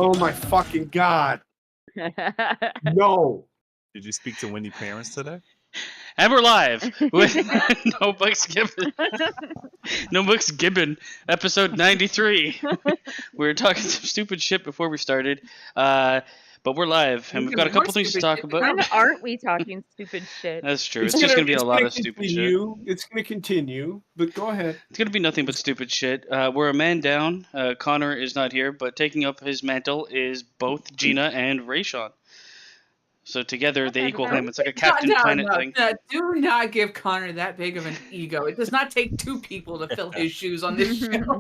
Oh my fucking god. No. Did you speak to Wendy parents today? And we're live with No Bucks Gibbon. No Bucks Gibbon, episode 93. We were talking some stupid shit before we started, but we're live, and we've got a couple things to talk about. When aren't we talking stupid shit? That's true. It's just going to be a lot of stupid shit. It's going to continue, but go ahead. It's going to be nothing but stupid shit. We're a man down. Connor is not here, but taking up his mantle is both Gina and Rayshawn. So together they equal him. It's like a Captain Planet thing. Do not give Connor that big of an ego. It does not take two people to fill his shoes on this show.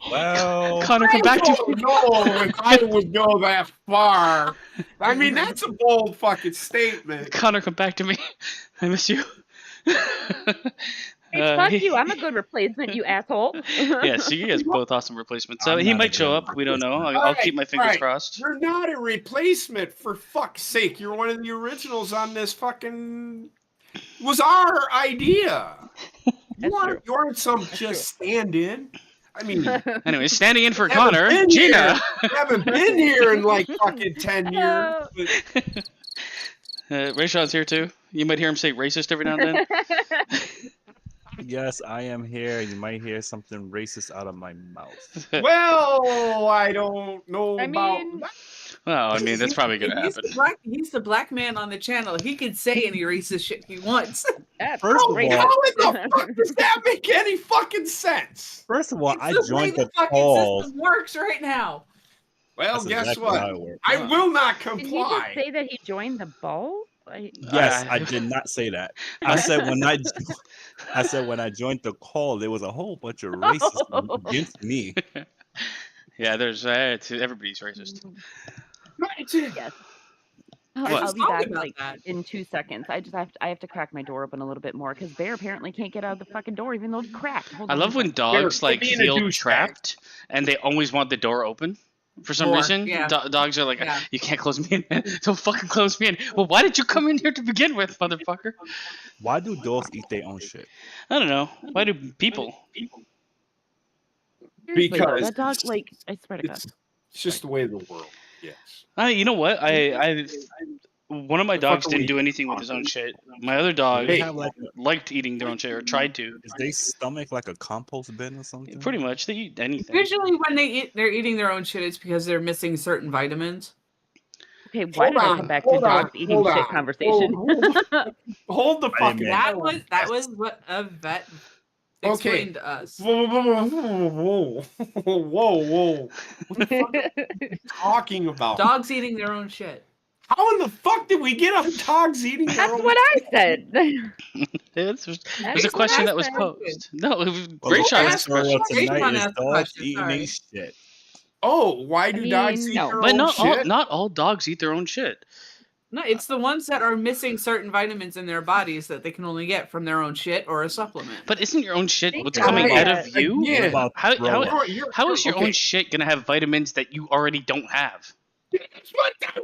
Well, Connor, come back to me. No, if I would go that far. I mean, that's a bold fucking statement. Connor, come back to me. I miss you. Hey, fuck you. I'm a good replacement, you asshole. Yeah, so you guys both awesome replacements. So he might show up. We don't know. I'll keep my fingers crossed. You're not a replacement, for fuck's sake. You're one of the originals on this fucking... It was our idea. You aren't some just stand-in. I mean... Anyway, standing in for Connor, Gina. You haven't been here in like fucking 10 years. Rayshawn's here too. You might hear him say racist every now and then. Yes, I am here. You might hear something racist out of my mouth. Well, I don't know about that. Well, I mean, that's probably going to happen. He's the black man on the channel. He can say any racist shit he wants. First of all, how in the fuck does that make any fucking sense? First of all, I joined the fucking call. System works right now. Well, guess what? I will not comply. Did he just say that he joined the ball? Yes, I did not say that. I said when I joined the call, there was a whole bunch of racists against me. Yeah, there's everybody's racist. Yes. I'll be back in 2 seconds. I have to crack my door open a little bit more because Bear apparently can't get out of the fucking door even though it's cracked. I love when dogs feel trapped and they always want the door open. For some reason, dogs are like, you can't close me in. Don't fucking close me in. Well, why did you come in here to begin with, motherfucker? Why do dogs eat their own shit? I don't know. Why do people? Because that dog, I swear to God. It's just the way of the world. Yes. You know what? One of my dogs didn't do anything with his own shit. My other dog liked eating their own shit, or tried to. Is their stomach like a compost bin or something? Pretty much. They eat anything. Usually when they're eating their own shit, it's because they're missing certain vitamins. Okay, why did I come back to dogs eating shit conversation? Hold the fucking... That was what a vet explained to us. Whoa. What the fuck are you talking about? Dogs eating their own shit. How in the fuck did we get on dogs eating their own? That's what I said. There's a question that was posed. No, Rayshawn asked a question. Tonight is dogs eating shit. Oh, why do dogs eat their own shit? Not all dogs eat their own shit. No, it's the ones that are missing certain vitamins in their bodies that they can only get from their own shit or a supplement. But isn't your own shit what's coming out of you? Yeah. How is your own shit going to have vitamins that you already don't have? Why are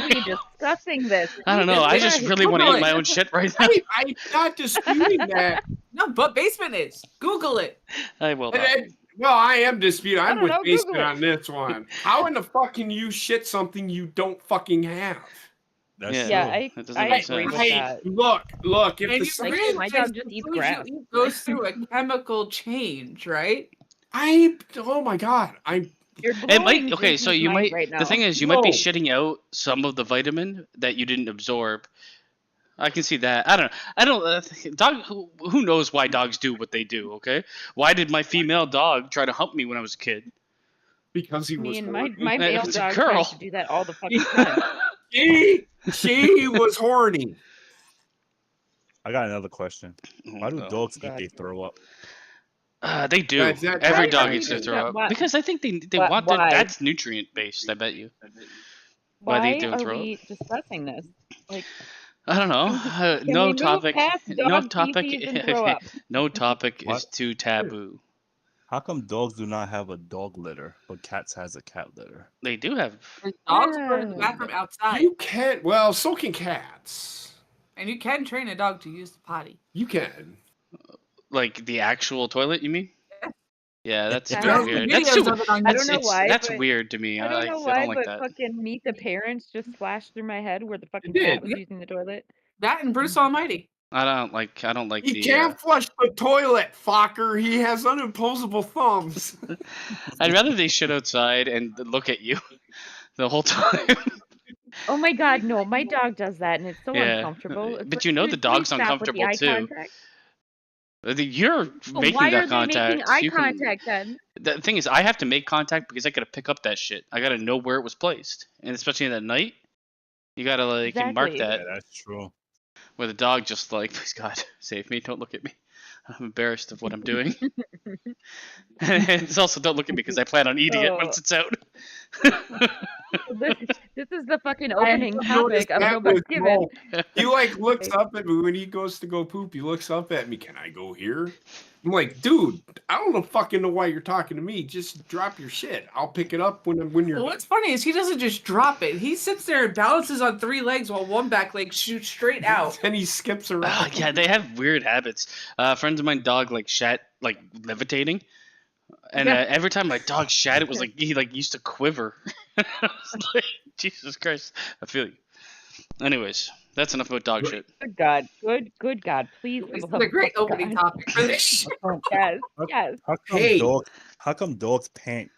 we discussing this? I don't know. I just really want to eat my own shit right now. I'm not disputing that. No, but Basement is. Google it. I will. Well, I am disputing. I'm with Basement on this one. How in the fuck can you shit something you don't fucking have? I agree with that. Look. If my dog just eats grass. It goes through a chemical change, right? Oh my god. It might. Okay, so you might. Right, the thing is, you might be shitting out some of the vitamin that you didn't absorb. I can see that. I don't. Dog. Who knows why dogs do what they do? Okay. Why did my female dog try to hump me when I was a kid? Because he was. My male dog tries to do that all the fucking time. She was horny. I got another question. Why do dogs eat they throw up? They do. Every dog eats their throw up. Because I think they want that. That's nutrient based. I bet you. Why they do throw up? Discussing this? I don't know. No topic. No topic is too taboo. How come dogs do not have a dog litter, but cats has a cat litter? They do have. Dogs go to the bathroom outside. You can't. Well, so can cats. And you can train a dog to use the potty. You can. Like the actual toilet, you mean? Yeah, that's I too have weird. videos That's too. of it on I don't know why, That's but weird to me. I don't know I why, don't like but that. fucking Meet the Parents just flashed through my head where the fucking did. cat was using the toilet. that and Bruce Almighty. I don't like He the. can't flush the toilet, fucker. He has unopposable thumbs. I'd rather they shit outside and look at you the whole time. Oh my god, no, my dog does that and it's so Yeah, uncomfortable. It's but like, you know dude, the please dog's stop with the uncomfortable eye too. contact. You're But making why that are they making contact. eye You can. contact then? The thing is, I have to make contact because I gotta pick up that shit. I gotta know where it was placed, and especially in the night, you gotta like mark Exactly. that. Yeah, that's true. Where the dog just like, please God, save me! Don't look at me. I'm embarrassed of what I'm doing. And it's also don't look at me because I plan on eating it once it's out. This is the fucking I opening noticed topic of that No with Buts Given. Mo. He like looks up at me when he goes to go poop. He looks up at me. Can I go here? I'm like, dude, I don't know fucking know why you're talking to me. Just drop your shit. I'll pick it up when you're. Well, what's funny is he doesn't just drop it. He sits there and balances on 3 legs while one back leg shoots straight out. And he skips around. Yeah, they have weird habits. Friends of mine dog like shat like levitating, and every time my dog shat, it was like he like used to quiver. I was like, Jesus Christ, I feel you. Anyways, that's enough about dog shit. Good God. Good God. Please. This is a great opening topic for this show. Yes. Yes. How come dogs pant?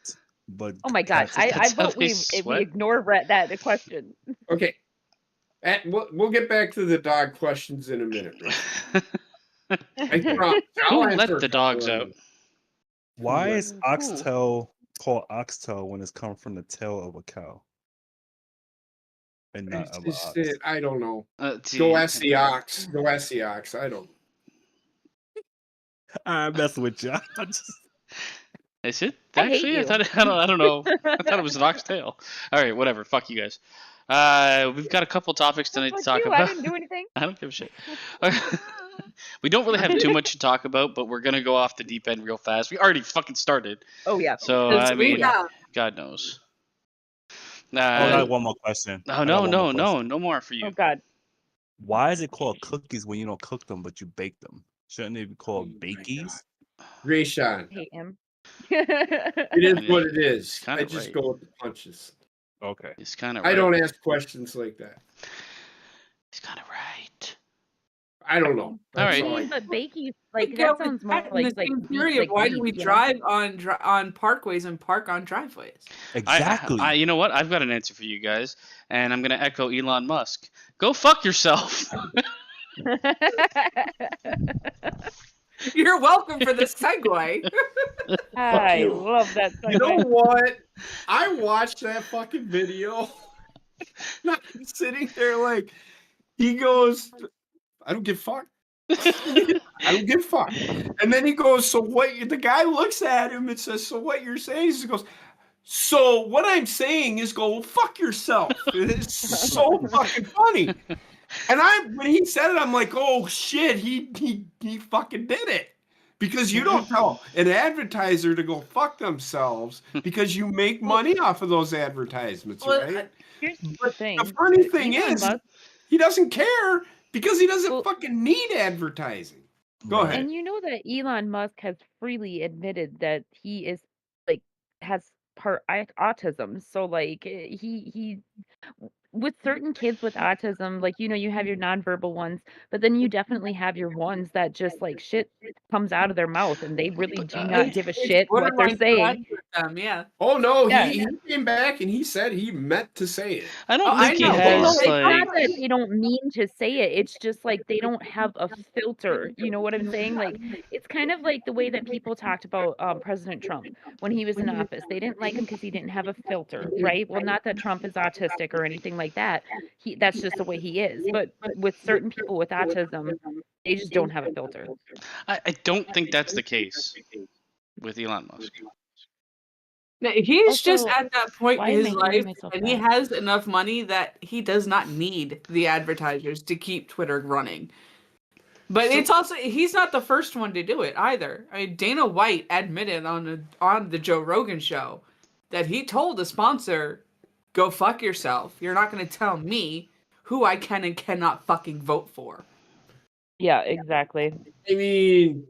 But Oh my God. cats- I That's how vote they we sweat. ignore that question. Okay. We'll get back to the dog questions in a minute. Right? I promise. Who I'll let answer the a dogs couple out? of them. Why is Ooh. oxtail called oxtail when it's come from the tail of a cow? And not of an ox? I don't know. See, Go ask the ox. Go ask the ox. I don't. I'm messing with you. Is it I hate actually? you. I don't know. I thought it was an oxtail. All right, whatever. Fuck you guys. We've got a couple topics tonight to Fuck talk you, about. I didn't do anything. I don't give a shit. We don't really have too much to talk about, but we're gonna go off the deep end real fast. We already fucking started, Oh yeah. so Because I mean, yeah. God knows. I got one more question. Oh I got no, one no, more no, question. no more for you. Oh God. Why is it called cookies when you don't cook them but you bake them? Shouldn't it be called bakies? Rayshawn, I hate him. it is what it is. Kinda I just right. go with the punches. Okay. He's kind of. I don't ask questions like that. He's kind of right. I don't know. All right. all I- But bakey, like Yeah, that but sounds more in like the same beef, theory like of why do beef, we you know? drive on parkways and park on driveways? Exactly. You know what? I've got an answer for you guys, and I'm gonna echo Elon Musk. Go fuck yourself. You're welcome for this segue. I you. love that. You know segue. what? I watched that fucking video. Not sitting there like he goes, I don't give a fuck. I don't give a fuck. And then he goes, so what? The guy looks at him and says, so what you're saying is, he goes, so what I'm saying is go fuck yourself. It's so fucking funny. And when he said it, I'm like, oh shit, he fucking did it. Because you don't tell an advertiser to go fuck themselves because you make money off of those advertisements, right? Here's the thing. The funny thing Elon is, Musk- he doesn't care because he doesn't Well- fucking need advertising. Go ahead. And you know that Elon Musk has freely admitted that he is like has part autism. So like he with certain kids with autism, like you know, you have your nonverbal ones, but then you definitely have your ones that just like shit comes out of their mouth and they really do not give a shit what they're Borderline saying. with them, yeah. Oh no, Yeah. he came back and he said he meant to say it. I don't Oh, I think he know. Well, no, has it's like. not that they don't mean to say it. It's just like they don't have a filter. You know what I'm saying? Like it's kind of like the way that people talked about President Trump when he was in office. They didn't like him because he didn't have a filter, right? Well, not that Trump is autistic or anything like that. That's just the way he is. But with certain people with autism, they just don't have a filter. I don't think that's the case with Elon Musk. No, he's just Also, at that point why in am his I hearing life, myself and he back? has enough money that he does not need the advertisers to keep Twitter running. But it's also he's not the first one to do it either. I mean, Dana White admitted on the Joe Rogan show that he told the sponsor, "Go fuck yourself. You're not going to tell me who I can and cannot fucking vote for." Yeah, exactly. I mean,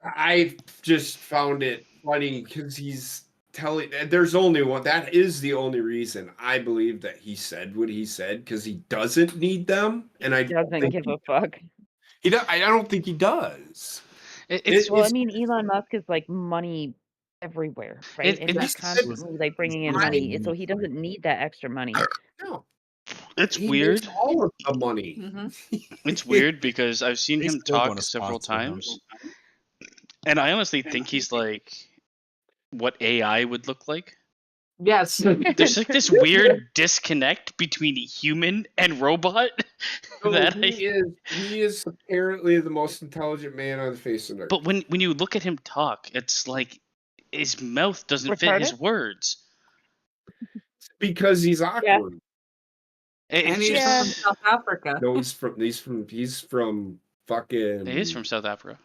I just found it funny because he's telling. There's only one. That is the only reason I believe that he said what he said because he doesn't need them, and I Doesn't give a fuck. I don't think he does. Well, I mean, Elon Musk is like money everywhere, right? And he's constantly like bringing in money, so he doesn't need that extra money. No, it's he weird. makes all of the money. It's weird because I've seen him talk several times, and I honestly think he's like what AI would look like. Yes. There's like this weird disconnect between human and robot. He is apparently the most intelligent man on the face of the earth. But when you look at him talk, it's like his mouth doesn't fit his words. Because he's awkward. Yeah. And he's from South Africa. No, he's from fucking. He is from South Africa.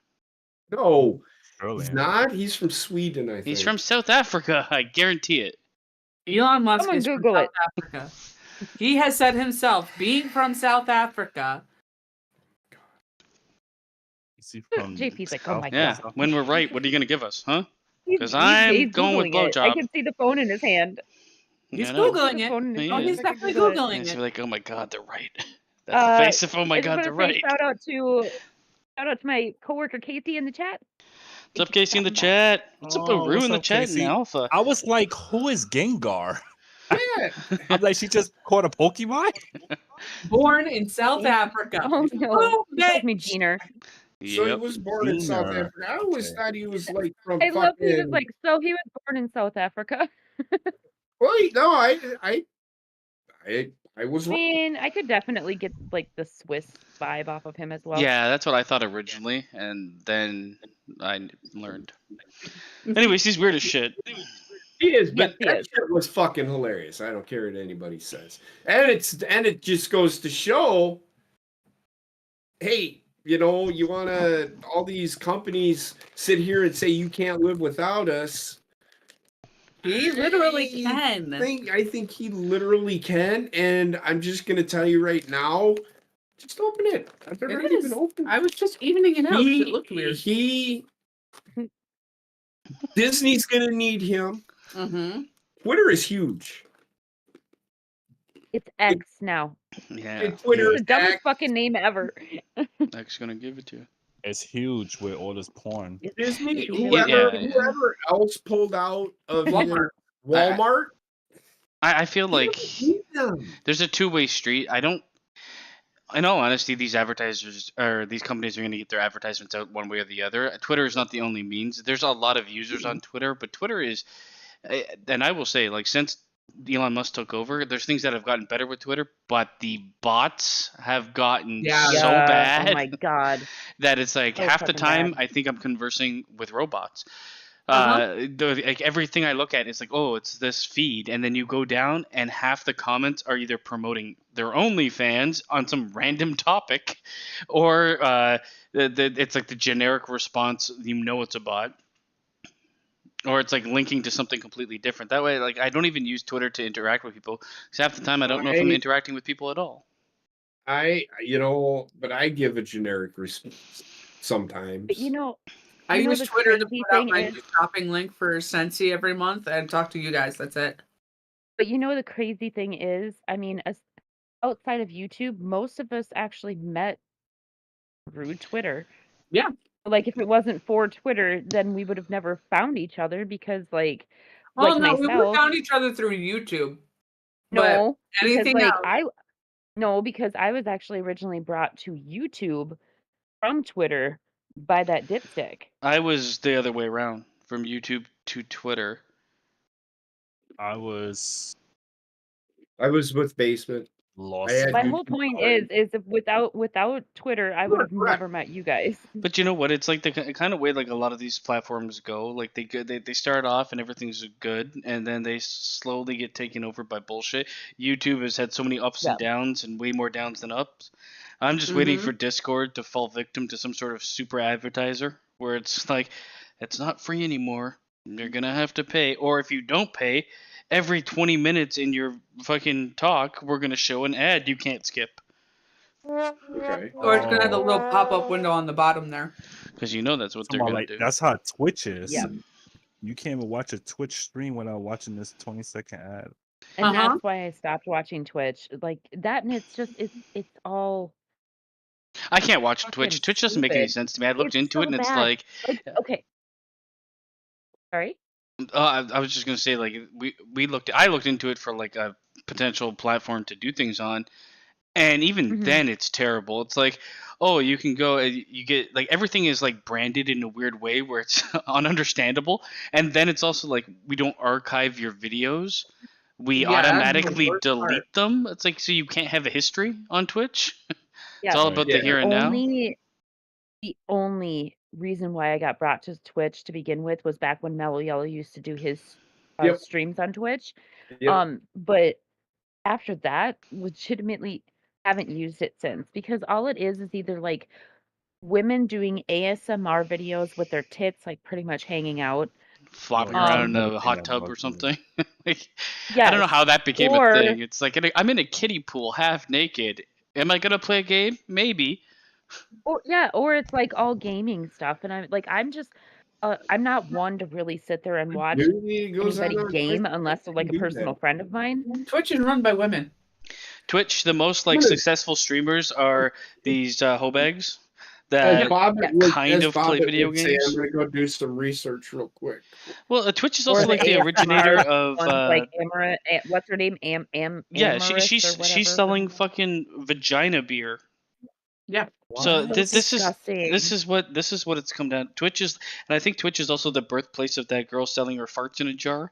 No, he's not. He's from Sweden, I think. He's from South Africa. I guarantee it. Elon Musk is from South Africa. He has said himself, being from South Africa. JP's like, oh my god. Yeah, when we're right, what are you going to give us, huh? Because I'm going with blowjob. I can see the phone in his hand. He's Googling it. Oh, he's definitely Googling it. He's like, oh my god, they're right. That's the face of, oh my god, they're right. Shout out to my coworker Casey in the chat. What's up, Casey in the chat? What's up, Aru in the chat and Alpha? I was like, who is Gengar? Yeah. I'm like, she just caught a Pokemon? Born in South Africa. Oh, no. He called me Jeaner. So he was born in South Africa. I always thought he was like from I love he was like, so he was born in South Africa. Wait, no, I was. I mean, I could definitely get like the Swiss vibe off of him as well. Yeah, that's what I thought originally, and then I learned. Anyways, he's weird as shit. He is, but that shit was fucking hilarious. I don't care what anybody says, and it just goes to show, hey, you know, you want to all these companies sit here and say you can't live without us. He literally can. I think he literally can, and I'm just gonna tell you right now, just open it. They're not even open. I was just evening it out. It looked weird. Disney's gonna need him. Mm-hmm. Twitter is huge. It's X now. Yeah. Twitter is the dumbest fucking name ever. X gonna give it to you. It's huge with all this porn. Disney, whoever else pulled out of Walmart. I feel like there's a two-way street. In all honesty, these advertisers or these companies are going to get their advertisements out one way or the other. Twitter is not the only means. There's a lot of users on Twitter, but Twitter is, and I will say, like, since Elon Musk took over, there's things that have gotten better with Twitter, but the bots have gotten so bad. Oh my god! That it's like half the time I think I'm conversing with robots. Like everything I look at is like, oh, it's this feed, and then you go down, and half the comments are either promoting their OnlyFans on some random topic, or it's like the generic response. You know, it's a bot. Or it's like linking to something completely different. That way, like, I don't even use Twitter to interact with people. Because half the time, I don't know if I'm interacting with people at all. But I give a generic response sometimes. But I use Twitter to put out my shopping link for Scentsy every month and talk to you guys. That's it. But the crazy thing is, I mean, outside of YouTube, most of us actually met through Twitter. Yeah. Like, if it wasn't for Twitter, then we would have never found each other because, we would have found each other through YouTube. No, anything because, else? Because I was actually originally brought to YouTube from Twitter by that dipstick. I was the other way around, from YouTube to Twitter. I was with Basement. My whole point is if without Twitter, I would have never met you guys. But you know what? It's like the kind of way like a lot of these platforms go. Like they start off and everything's good, and then they slowly get taken over by bullshit. YouTube has had so many ups and downs, and way more downs than ups. I'm just waiting for Discord to fall victim to some sort of super advertiser where it's like, it's not free anymore. You're gonna have to pay, or if you don't pay, every 20 minutes in your fucking talk, we're going to show an ad you can't skip. Okay. Or it's going to have the little pop-up window on the bottom there. Because that's what they're going to do. That's how Twitch is. Yeah. You can't even watch a Twitch stream without watching this 20-second ad. And that's why I stopped watching Twitch. Like that, and it's just it's all. I can't watch Twitch. Twitch doesn't make any sense to me. I looked into it, and it's like okay. Sorry. I was just gonna say, like, I looked into it for like a potential platform to do things on, and even then it's terrible. It's like, oh, you can go, you get like everything is like branded in a weird way where it's ununderstandable, and then it's also like we don't archive your videos, we automatically delete them. It's like, so you can't have a history on Twitch. It's all about the here and now. The only reason why I got brought to Twitch to begin with was back when Mellow Yellow used to do his streams on Twitch. But after that, legitimately haven't used it since, because all it is either like women doing ASMR videos with their tits like pretty much hanging out, flopping around in a hot tub or something. Like, I don't know how that became a thing. It's like I'm in a kiddie pool, half naked. Am I gonna play a game? Maybe. Or it's like all gaming stuff, and I'm just I'm not one to really sit there and watch anybody game unless they're like a personal friend of mine. Twitch is run by women. Twitch, the most like successful streamers are these hobags that kind of play video games. I'm gonna go do some research real quick. Well, Twitch is also like the originator of like Amara, what's her name? Yeah, she's selling fucking vagina beer. Yeah. So this is what it's come down. Twitch is, and I think Twitch is also the birthplace of that girl selling her farts in a jar.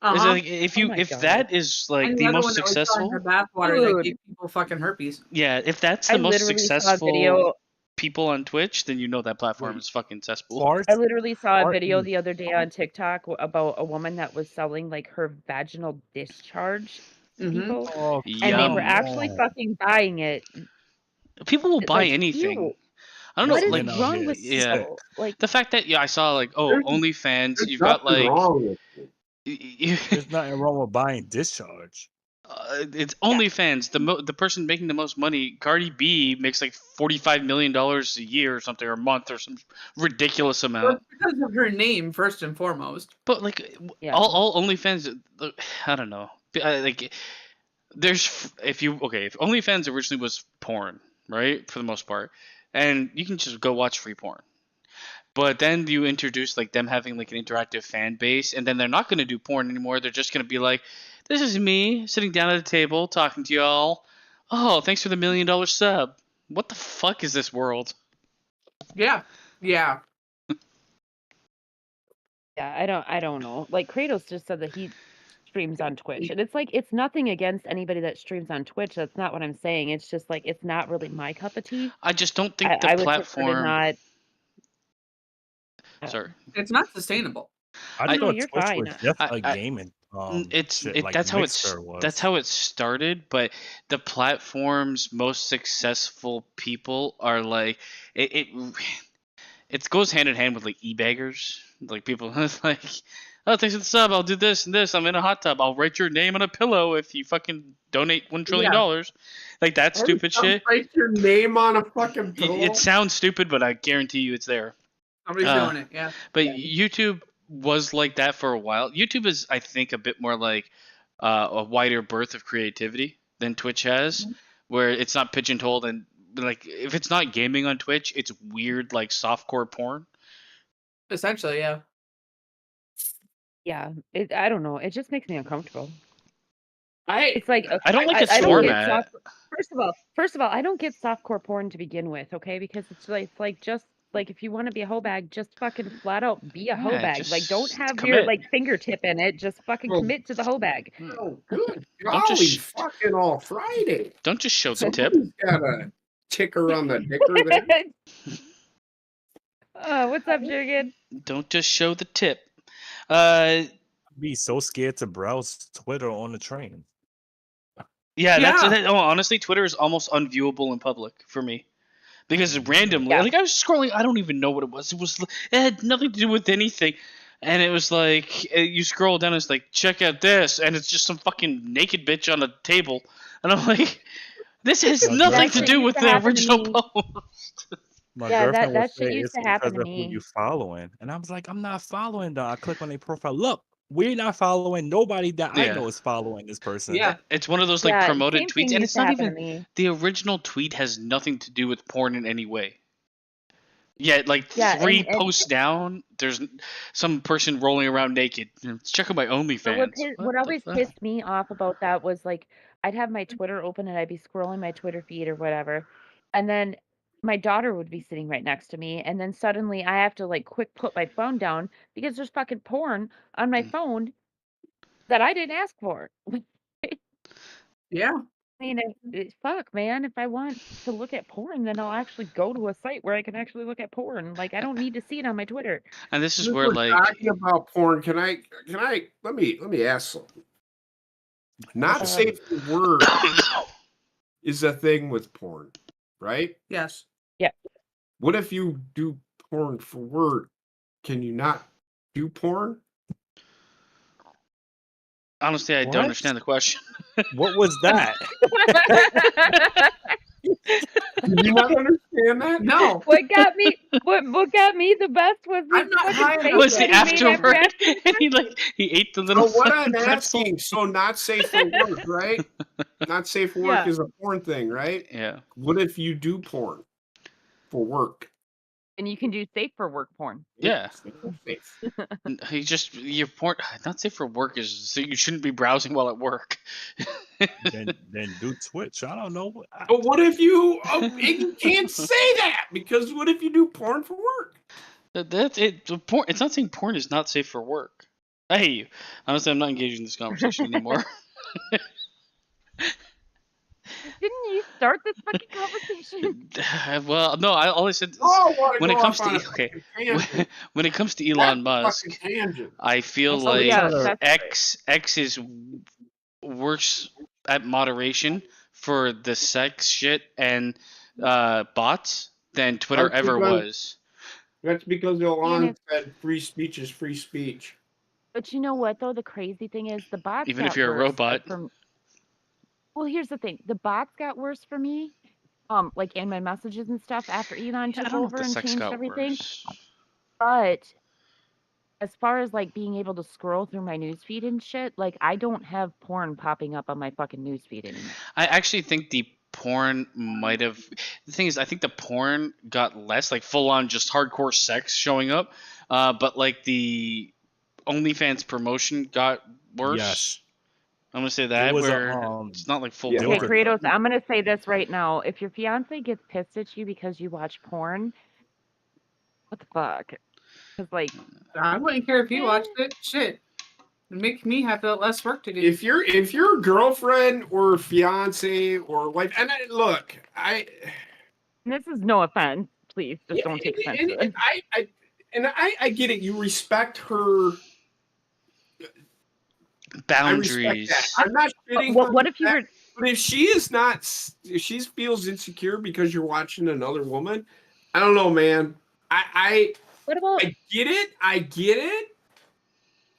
Like, if that is like the most successful, her bathwater that gave people fucking herpes. Yeah, if that's the most successful people on Twitch, then you know that platform is fucking cesspool. I literally saw a video the other day on TikTok about a woman that was selling like her vaginal discharge to people, and they were actually fucking buying it. People will buy anything. Ew. I don't know. What is wrong with people? Like the fact that I saw like OnlyFans. You've got like there's nothing wrong with buying discharge. It's OnlyFans. The person making the most money, Cardi B, makes like $45 million a year or something, or a month, or some ridiculous amount. Well, because of her name, first and foremost. But like all OnlyFans, I don't know. Like if OnlyFans originally was porn, right, for the most part, and you can just go watch free porn. But then you introduce like them having like an interactive fan base, and then they're not going to do porn anymore. They're just going to be like, this is me sitting down at a table talking to y'all. Oh, thanks for the $1 million sub. What the fuck is this world? Yeah. Yeah, I don't know. Like Kratos just said that he streams on Twitch, and it's like it's nothing against anybody that streams on Twitch. That's not what I'm saying. It's just like it's not really my cup of tea. I just don't think the platform. Sorry, it's not sustainable. I thought Twitch was just a gaming. That's how it started, but the platform's most successful people are like it goes hand in hand with like e-baggers, like people like, oh, thanks for the sub, I'll do this and this, I'm in a hot tub, I'll write your name on a pillow if you fucking donate $1 trillion. Like that stupid shit. Write your name on a fucking pillow. It sounds stupid, but I guarantee you it's there. Somebody's doing it, yeah. But YouTube was like that for a while. YouTube is, I think, a bit more like a wider berth of creativity than Twitch has, where it's not pigeonholed, and like if it's not gaming on Twitch, it's weird like softcore porn. Essentially, yeah. Yeah, I don't know. It just makes me uncomfortable. It's like I don't like its format. First of all, I don't get softcore porn to begin with, okay? Because it's like just. Like, if you want to be a hoe bag, just fucking flat out be a hoe bag. Like, don't have your like fingertip in it. Just fucking commit to the hoe bag. Oh, good. Golly, fucking all Friday. Don't just show the tip. Got a ticker on the dicker there. What's up, Jurgen? Don't just show the tip. I'd be so scared to browse Twitter on the train. Yeah. Honestly, Twitter is almost unviewable in public for me. Because randomly, like I was scrolling, I don't even know what it was. It had nothing to do with anything, and it was like you scroll down, and it's like, check out this, and it's just some fucking naked bitch on a table, and I'm like, this has nothing to do with the original post. My Yeah, girlfriend will that shit say used it's to because happen to of who you me. following, and I was like, I'm not following them. I click on their profile. Look, we're not following nobody that I Yeah. know is following this person. Yeah. It's one of those like Yeah, promoted same tweets, thing and used it's to not happen to even me. the original tweet has nothing to do with porn in any way. Yeah, like Yeah, three and posts down, there's some person rolling around naked. Check out my but OnlyFans. what What the always fuck? pissed me off about that was like I'd have my Twitter open and I'd be scrolling my Twitter feed or whatever, and then my daughter would be sitting right next to me, and then suddenly I have to like quick put my phone down because there's fucking porn on my Mm. phone that I didn't ask for. Yeah. I mean, fuck, man. If I want to look at porn, then I'll actually go to a site where I can actually look at porn. Like, I don't need to see it on my Twitter. And this is Since where we're like talking about porn, can I let me ask something. Not safe for work is a thing with porn, right? Yes. Yeah. What if you do porn for work? Can you not do porn? honestly, I What? don't understand the question. What was that? Did you not understand that? No. What got me the best was I'm the not high fucking enough face Was to the that he made after afterward? asking And he ate the little So what I'm fucking pretzel. asking, so not safe for work, right? Not safe for work Yeah. is a porn thing, right? Yeah. What if you do porn for work? and you can do safe for work porn. Yeah. Safe. He just your porn not safe for work is so you shouldn't be browsing while at work. then do Twitch. I don't know. But what if you? You can't say that because what if you do porn for work? That's it. The porn. It's not saying porn is not safe for work. I hate you. Honestly, I'm not engaging in this conversation anymore. Didn't you start this fucking conversation? Well, no. I always said when it comes to when it comes to Elon Musk, I feel Also, like yeah, that's X is worse at moderation for the sex shit and bots than Twitter That's ever because- was. That's because Elon And said free speech is free speech. But you know what though? The crazy thing is the bots Even got if you're a worse robot. Well, here's the thing. The bots got worse for me. Like in my messages and stuff after Elon Yeah, I took don't know if over the and sex changed got everything. worse. But as far as like being able to scroll through my newsfeed and shit, like I don't have porn popping up on my fucking newsfeed anymore. I actually think the porn might have. The thing is, I think the porn got less, like full on just hardcore sex showing up. But like the OnlyFans promotion got worse. Yes. I'm gonna say There that was where a, it's not like full Yeah. Okay, porn. Kratos, I'm gonna say this right now. If your fiance gets pissed at you because you watch porn, what the fuck? Because like, I wouldn't care if you watched it. Shit. It makes me have less work to do. If your girlfriend or fiance or wife, and look, and this is no offense, please, just don't take offense to it. I get it. You respect her Boundaries. I'm not shitting. What if you were? But if she is not, if she feels insecure because you're watching another woman, I don't know, man. What about? I get it. I get it.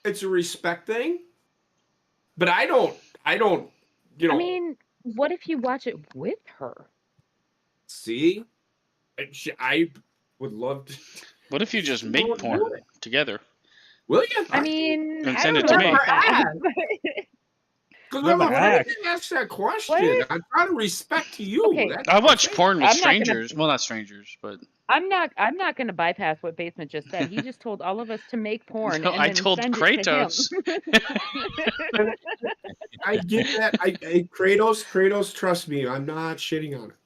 It's a respect thing, but I don't. You know. I mean, what if you watch it with her? See, I would love to. What if you just make Don't porn do it. together? Will you? I mean, And I send don't it to know me. about that. Because Never I'm afraid asked. to ask that question. What? I'm trying to respect to you. Okay. That's I watch porn with I'm not gonna- strangers. Well, not strangers, but I'm not going to bypass what Basement just said. He just told all of us to make porn. No, and I then told send Kratos. It to him. I get that. Kratos, trust me. I'm not shitting on it.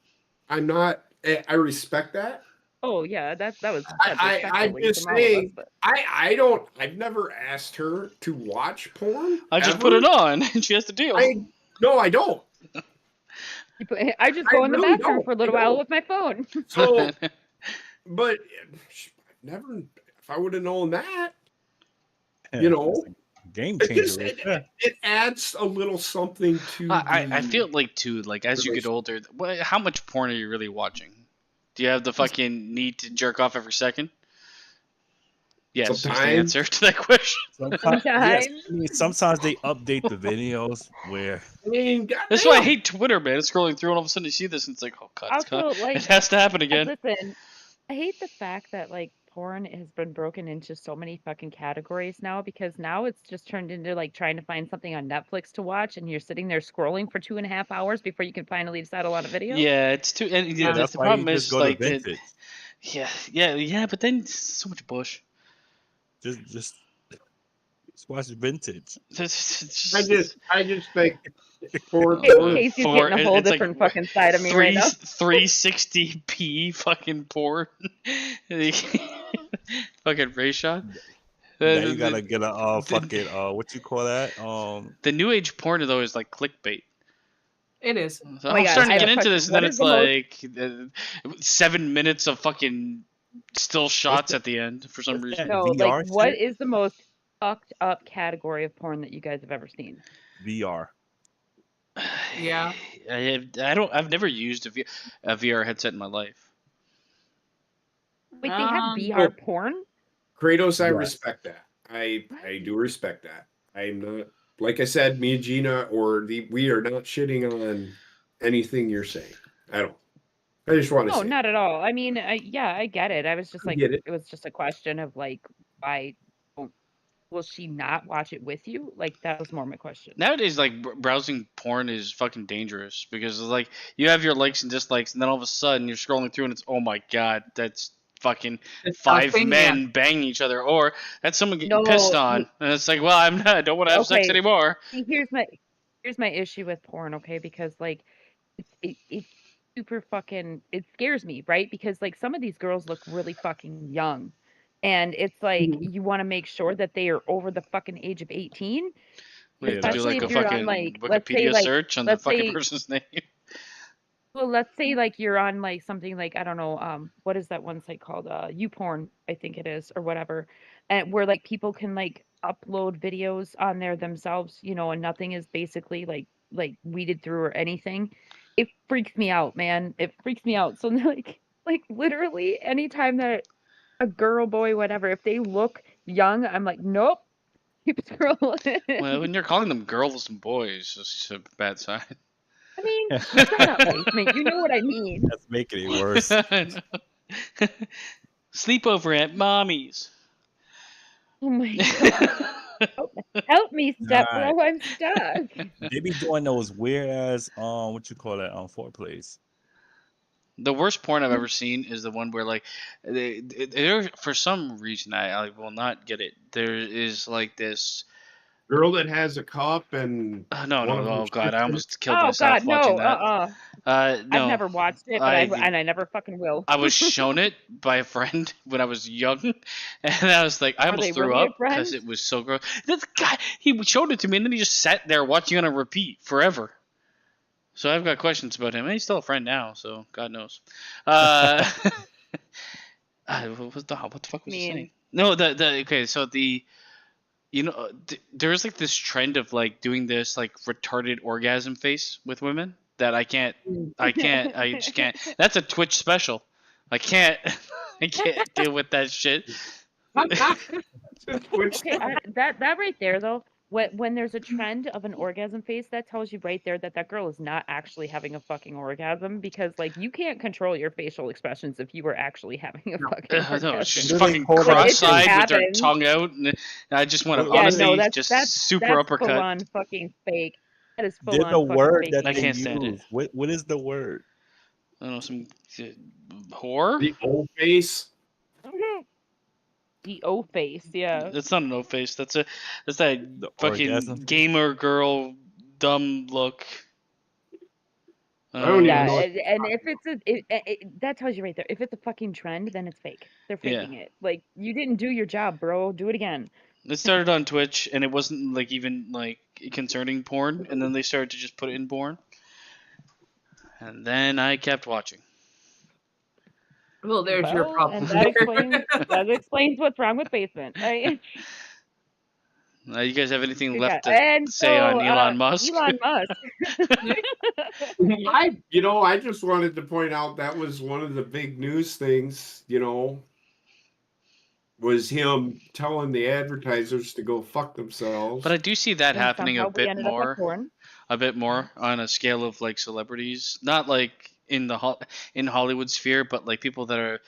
I'm not. I respect that. Oh yeah, that was. I'm respectfully just from all of us, saying. but- I don't. I've never asked her to watch porn. I just ever. put it on and she has to deal. No, I don't. I just go in the really bathroom don't. for a little I while don't. with my phone. So, but never. If I would have known that, you know, game it changer. just Right there. it adds a little something to. I the- feel like too, like as you get older, how much porn are you really watching? Do you have the fucking need to jerk off every second? Yes, is the Sometimes. answer to that question. Sometimes, yes, I mean, sometimes they update the videos where I mean, That's why I hate Twitter, man. It's scrolling through and all of a sudden you see this and it's like, oh god, Also, like, it has to happen again. listen, I hate the fact that like porn has been broken into so many fucking categories now because now it's just turned into like trying to find something on Netflix to watch and you're sitting there scrolling for 2.5 hours before you can finally settle on a video. Yeah, it's too. And Yeah, that's the why you problem just is go to like that. vintage. Yeah. But then so much bush. Just watch vintage. I just think for Casey's getting a whole It's different fucking side of me right now. 360p fucking porn. Fucking ray shot. Now you gotta get a fucking what you call that? The new age porn though is like clickbait. It is. So Oh my I'm God, starting I to have get a into this, and question. then What it's like 7 minutes of fucking still shots at the end for some reason. No, VR like what shit? is the most fucked up category of porn that you guys have ever seen? VR. Yeah. I've never used a VR headset in my life. Wait, they have VR porn? Kratos, I Yes. respect that. I do respect that. I'm not, like I said, me and Gina we are not shitting on anything you're saying. I don't. I just want to No, say. not at all. I mean, yeah, I get it. I was just I like, get it. it was just a question of like, why will she not watch it with you? Like, that was more my question. Nowadays, like browsing porn is fucking dangerous because like you have your likes and dislikes, and then all of a sudden you're scrolling through and it's oh my god, that's fucking five men banging each other, or that's someone getting pissed on, and it's like, well, I don't want to have sex anymore. See, here's my issue with porn, okay? Because like, it's super fucking, it scares me, right? Because like some of these girls look really fucking young, and it's like you want to make sure that they are over the fucking age of 18. We have to do Especially like a if you're on fucking like, let's say Wikipedia like, search on the fucking person's name. well, let's say like you're on like something like, I don't know, what is that one site called? YouPorn, I think it is, or whatever. And where like people can like upload videos on there themselves, you know, and nothing is basically like weeded through or anything. It freaks me out, man. It freaks me out. So like literally anytime that a girl, boy, whatever, if they look young, I'm like, nope, keep scrolling. Well, when you're calling them girls and boys, it's a bad sign. I mean, shut up, basement. You know what I mean. That's making it worse. Sleepover at mommy's. Oh my god. Help me, stepbro. I'm stuck. They be doing those weird ass what you call that foreplays. The worst porn I've ever seen is the one where like there for some reason I will not get it. There is like this girl that has a cup and no, oh god, I almost killed myself watching that. No, I've never watched it, but I never fucking will. I was shown it by a friend when I was young, and I was like, I almost threw up because it was so gross. This guy, he showed it to me, and then he just sat there watching it on repeat forever. So I've got questions about him. And he's still a friend now, so God knows. What the fuck was he saying? No, okay. So there's like this trend of like doing this like retarded orgasm face with women that I just can't. That's a Twitch special. I can't deal with that shit. Okay, that right there though. When there's a trend of an orgasm face, that tells you right there that girl is not actually having a fucking orgasm because like you can't control your facial expressions if you were actually having a fucking orgasm. No, she's fucking cross-eyed with her tongue out, and I just want to honestly that's super uppercut. Full on fucking fake. That is full There's on a word fake. that I can't stand it. What is the word? I don't know, some whore. The old face. The O face, yeah. That's not an O face. That's that fucking orgasm gamer girl dumb look. I don't yeah, even know. And if it's that tells you right there. If it's a fucking trend, then it's fake. They're faking it. Like you didn't do your job, bro. Do it again. It started on Twitch, and it wasn't like even like concerning porn, and then they started to just put it in porn, and then I kept watching. Well, there's your problem. And that explains what's wrong with Basement. Right? You guys have anything left to say on Elon Musk? Elon Musk. I just wanted to point out that was one of the big news things, was him telling the advertisers to go fuck themselves. But I do see that happening a bit more on a scale of like celebrities, not like in Hollywood sphere, but like people that are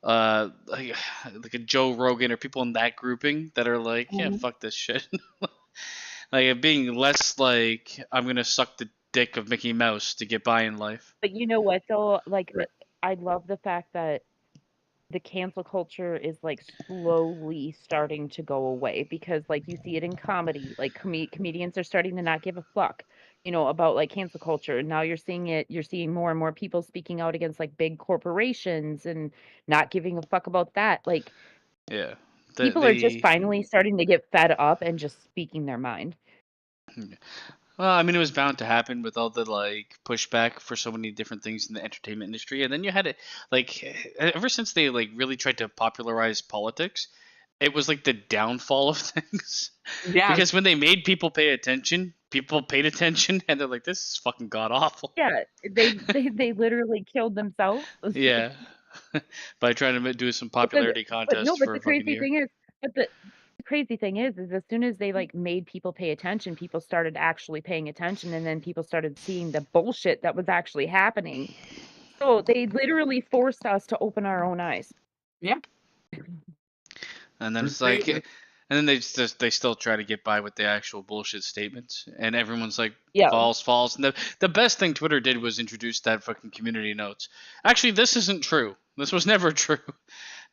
like a Joe Rogan or people in that grouping that are like, yeah, fuck this shit. Like being less like, I'm gonna suck the dick of Mickey Mouse to get by in life. But you know what though? Like, I love the fact that the cancel culture is like slowly starting to go away because like you see it in comedy, like comedians are starting to not give a fuck, about like cancel culture. And now you're seeing more and more people speaking out against like big corporations and not giving a fuck about that. Like, yeah, people are just finally starting to get fed up and just speaking their mind. Well, I mean, it was bound to happen with all the like pushback for so many different things in the entertainment industry, and then you had it like ever since they like really tried to popularize politics, it was like the downfall of things. Yeah. Because when they made people pay attention, people paid attention, and they're like, "This is fucking god awful." Yeah, they literally killed themselves. Yeah, by trying to do some But popularity contests but for the a fucking crazy year. thing is, but the crazy thing is as soon as they like made people pay attention, people started actually paying attention, and then people started seeing the bullshit that was actually happening. So they literally forced us to open our own eyes. Yeah. And then it's like, and then they still try to get by with the actual bullshit statements, and everyone's like, Yeah. false. And the best thing Twitter did was introduce that fucking community notes. Actually, this isn't true. This was never true.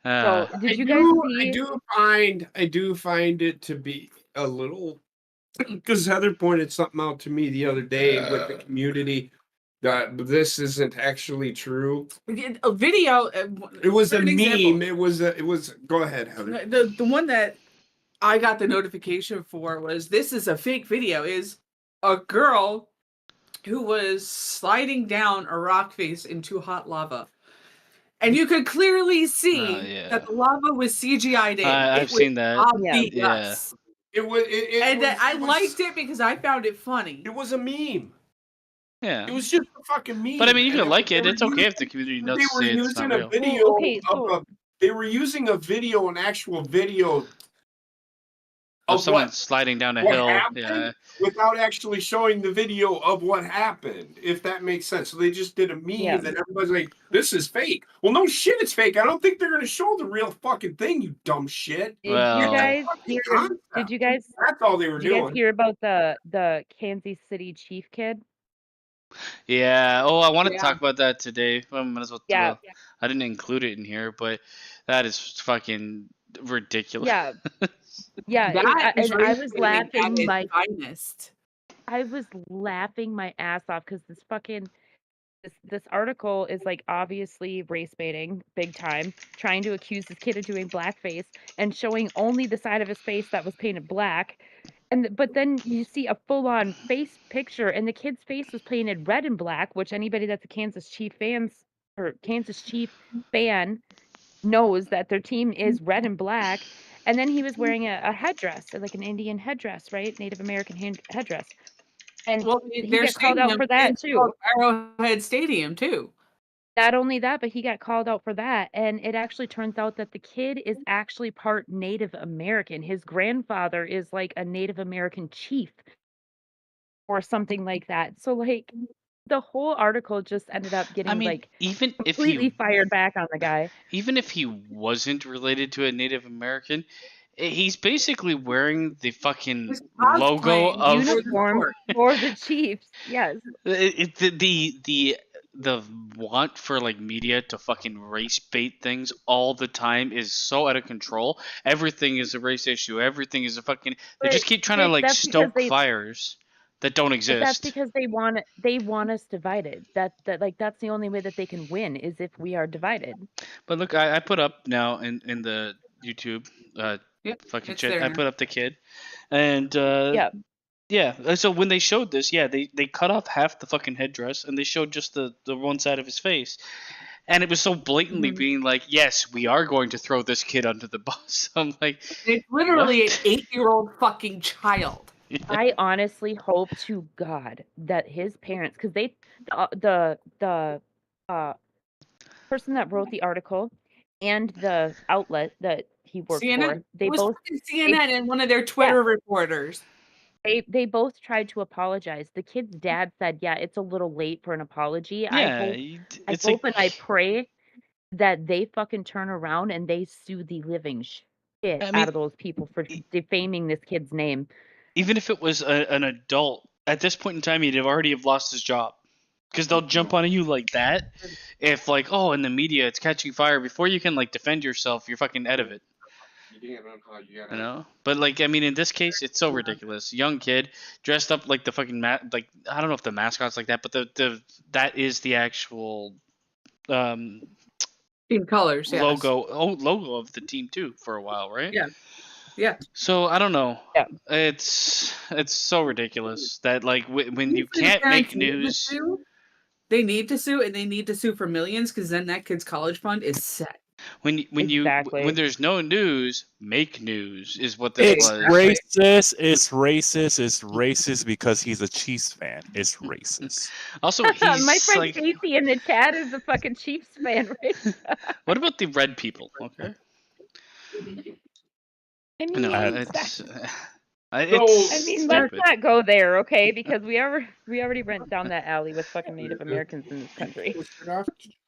So did you guys see? I do find it to be a little, because Heather pointed something out to me the other day with the community that this isn't actually true. A video. It was a meme. Example. It was. Go ahead, Heather. The one that I got the notification for was this is a fake video. Is a girl who was sliding down a rock face into hot lava. And you could clearly see that the lava was CGI'd in. I've seen that. Obvious. Yeah. It was. I liked it because I found it funny. It was a meme. Yeah. It was just a fucking meme. But I mean, you can like it. It's okay if the community knows to say it's not real. They were using a video, an actual video of someone sliding down a hill, without actually showing the video of what happened, if that makes sense. So they just did a meme that everybody's like, this is fake. Well, no shit, it's fake. I don't think they're going to show the real fucking thing, you dumb shit. Did you guys That's all they were doing. Did you guys hear about the Kansas City Chief kid? Yeah. Oh, I wanted to talk about that today. Well, might as well. Yeah. I didn't include it in here, but that is fucking ridiculous. Yeah. Yeah. I was laughing my finest. I was laughing my ass off because this article is like obviously race baiting big time, trying to accuse this kid of doing blackface and showing only the side of his face that was painted black. But then you see a full-on face picture, and the kid's face was painted red and black, which anybody that's a Kansas Chief fan knows that their team is red and black. And then he was wearing a headdress, like an Indian headdress, right? Native American headdress. And he got called out for that too. Arrowhead Stadium too. Not only that, but he got called out for that. And it actually turns out that the kid is actually part Native American. His grandfather is like a Native American chief or something like that. So like the whole article just ended up getting even completely if fired back on the guy. Even if he wasn't related to a Native American, he's basically wearing the fucking logo of uniform for the Chiefs. Yes. The want for like media to fucking race bait things all the time is so out of control. Everything is a race issue. Everything is a fucking. They just keep trying to like stoke fires that don't exist. That's because they want us divided. That's the only way that they can win is if we are divided. But look, I put up now in the YouTube fucking shit. I put up the kid, and yeah. So when they showed this, they cut off half the fucking headdress and they showed just the one side of his face, and it was so blatantly being like, yes, we are going to throw this kid under the bus. I'm like, it's literally an 8-year-old fucking child. Yeah. I honestly hope to God that his parents, because the person that wrote the article and the outlet that he worked for, they both CNN and one of their Twitter reporters. They both tried to apologize. The kid's dad said, "Yeah, it's a little late for an apology." I hope and I pray that they fucking turn around and they sue the living shit I mean, out of those people for defaming this kid's name. even if it was an adult, at this point in time, he'd already have lost his job. Because they'll jump on you like that. If, like, oh, in the media, it's catching fire. Before you can, like, defend yourself, you're fucking out of it. You know? But, like, I mean, in this case, it's so ridiculous. Young kid, dressed up like the fucking, like, I don't know if the mascot's like that, but that is the actual team colors, yes. logo of the team, too, for a while, right? Yeah. Yeah. So I don't know. Yeah. It's so ridiculous that like when you can't make news, they need to sue, and they need to sue for millions because then that kid's college fund is set. When there's no news, make news is what this It's was. racist. It's racist. It's racist because he's a Chiefs fan. It's racist. Also, he's my friend like, Casey in the chat is a fucking Chiefs fan, right? What about the red people? Okay. I mean, No, it's I mean, let's not go there, okay? Because we already went down that alley with fucking Native Americans in this country.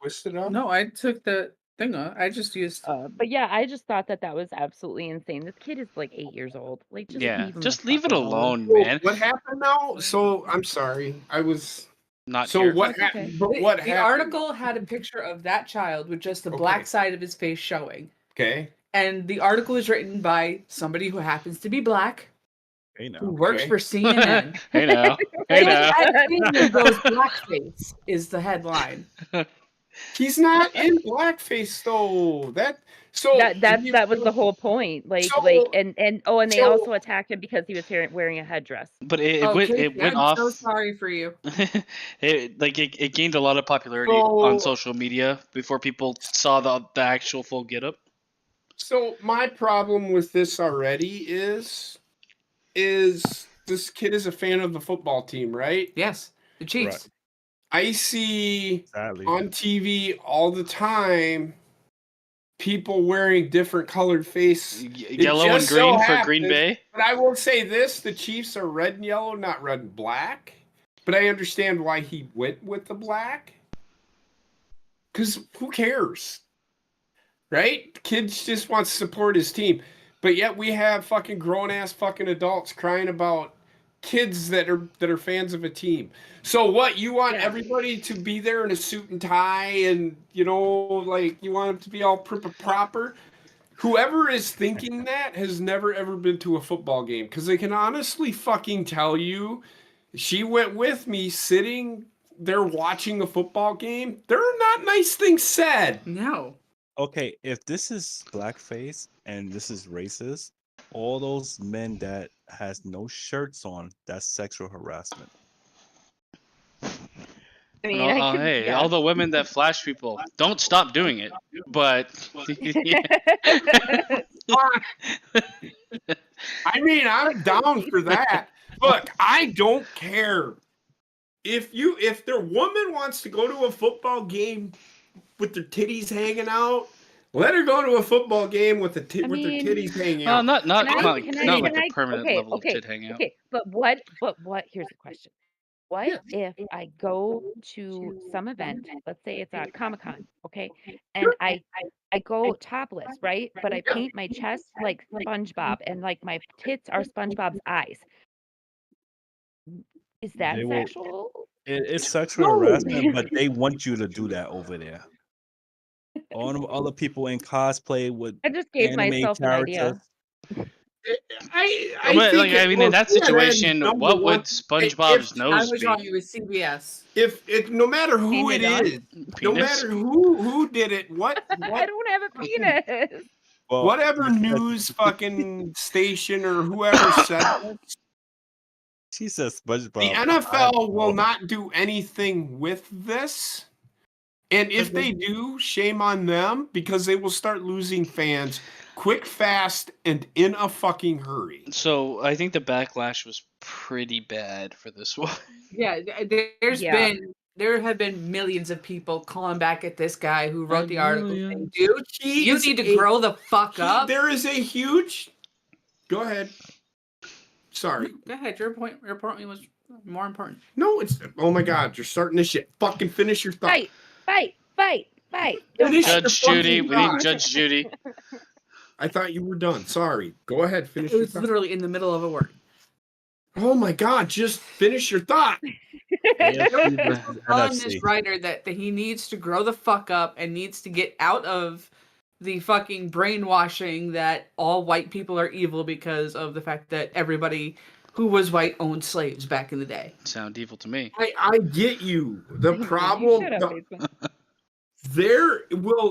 Twist it up. No, I took the thing off. I just used. But yeah, I just thought that was absolutely insane. This kid is like 8 years old. Like, just leave it alone, So man. what happened now? So I'm sorry, I was not. So here. what happened? But what happened? The article had a picture of that child with just the black side of his face showing. Okay. And the article is written by somebody who happens to be black. Hey now. Who works for CNN. Hey now. Hey now. Goes blackface is the headline. He's not in blackface though. That was the whole point. And they also attacked him because he was wearing a headdress. But it went off. I'm so sorry for you. it gained a lot of popularity on social media before people saw the actual full getup. So my problem with this already is this kid is a fan of the football team, right? Yes, the Chiefs. Right. I see on TV all the time people wearing different colored face. Yellow and green for Green Bay. But I will say this, the Chiefs are red and yellow, not red and black. But I understand why he went with the black. Because who cares? Right? Kids just want to support his team. But yet we have fucking grown-ass fucking adults crying about kids that are fans of a team. So what, you want everybody to be there in a suit and tie and, you want them to be all proper? Whoever is thinking that has never ever been to a football game. Because I can honestly fucking tell you, she went with me sitting there watching a football game. There are not nice things said. No. Okay, if this is blackface and this is racist, all those men that has no shirts on, that's sexual harassment. I mean, hey, all the women that flash people, don't stop doing it. But I mean, I'm down for that. Look, I don't care if their woman wants to go to a football game with their titties hanging out. Let her go to a football game with their titties hanging out. Not like a permanent level of tit hanging out. Okay, but what? Here's the question. What if I go to some event, let's say it's a Comic-Con, okay, and I go topless, right? But I paint my chest like SpongeBob and like my tits are SpongeBob's eyes. Is that sexual? It's sexual harassment, but they want you to do that over there. All them other people in cosplay with I just gave myself an idea. I mean, in that situation, what would SpongeBob's nose be? I was with CBS. If no matter who it is, no matter who did it, what I don't have a penis. Well, whatever news fucking station or whoever said it, she says SpongeBob. The NFL will not do anything with this. And if they do, shame on them, because they will start losing fans quick, fast, and in a fucking hurry. So I think the backlash was pretty bad for this one. Yeah, there have been millions of people calling back at this guy who wrote the article saying, dude, you need to grow the fuck up. There is a huge... Go ahead. Sorry. Go ahead. Your point was more important. No, it's... Oh my God, you're starting this shit. Fucking finish your thought. Fight. Fight. Finish Don't your Judge Judy. fucking We need thought. Judge Judy. I thought you were done. Sorry. Go ahead. Finish It your was thought. literally in the middle of a word. Oh my God! Just finish your thought. AFC Telling versus this NFC. writer that he needs to grow the fuck up and needs to get out of the fucking brainwashing that all white people are evil because of the fact that everybody who was white owned slaves back in the day. Sound evil to me. I get you. The You problem. shut up, Bateman.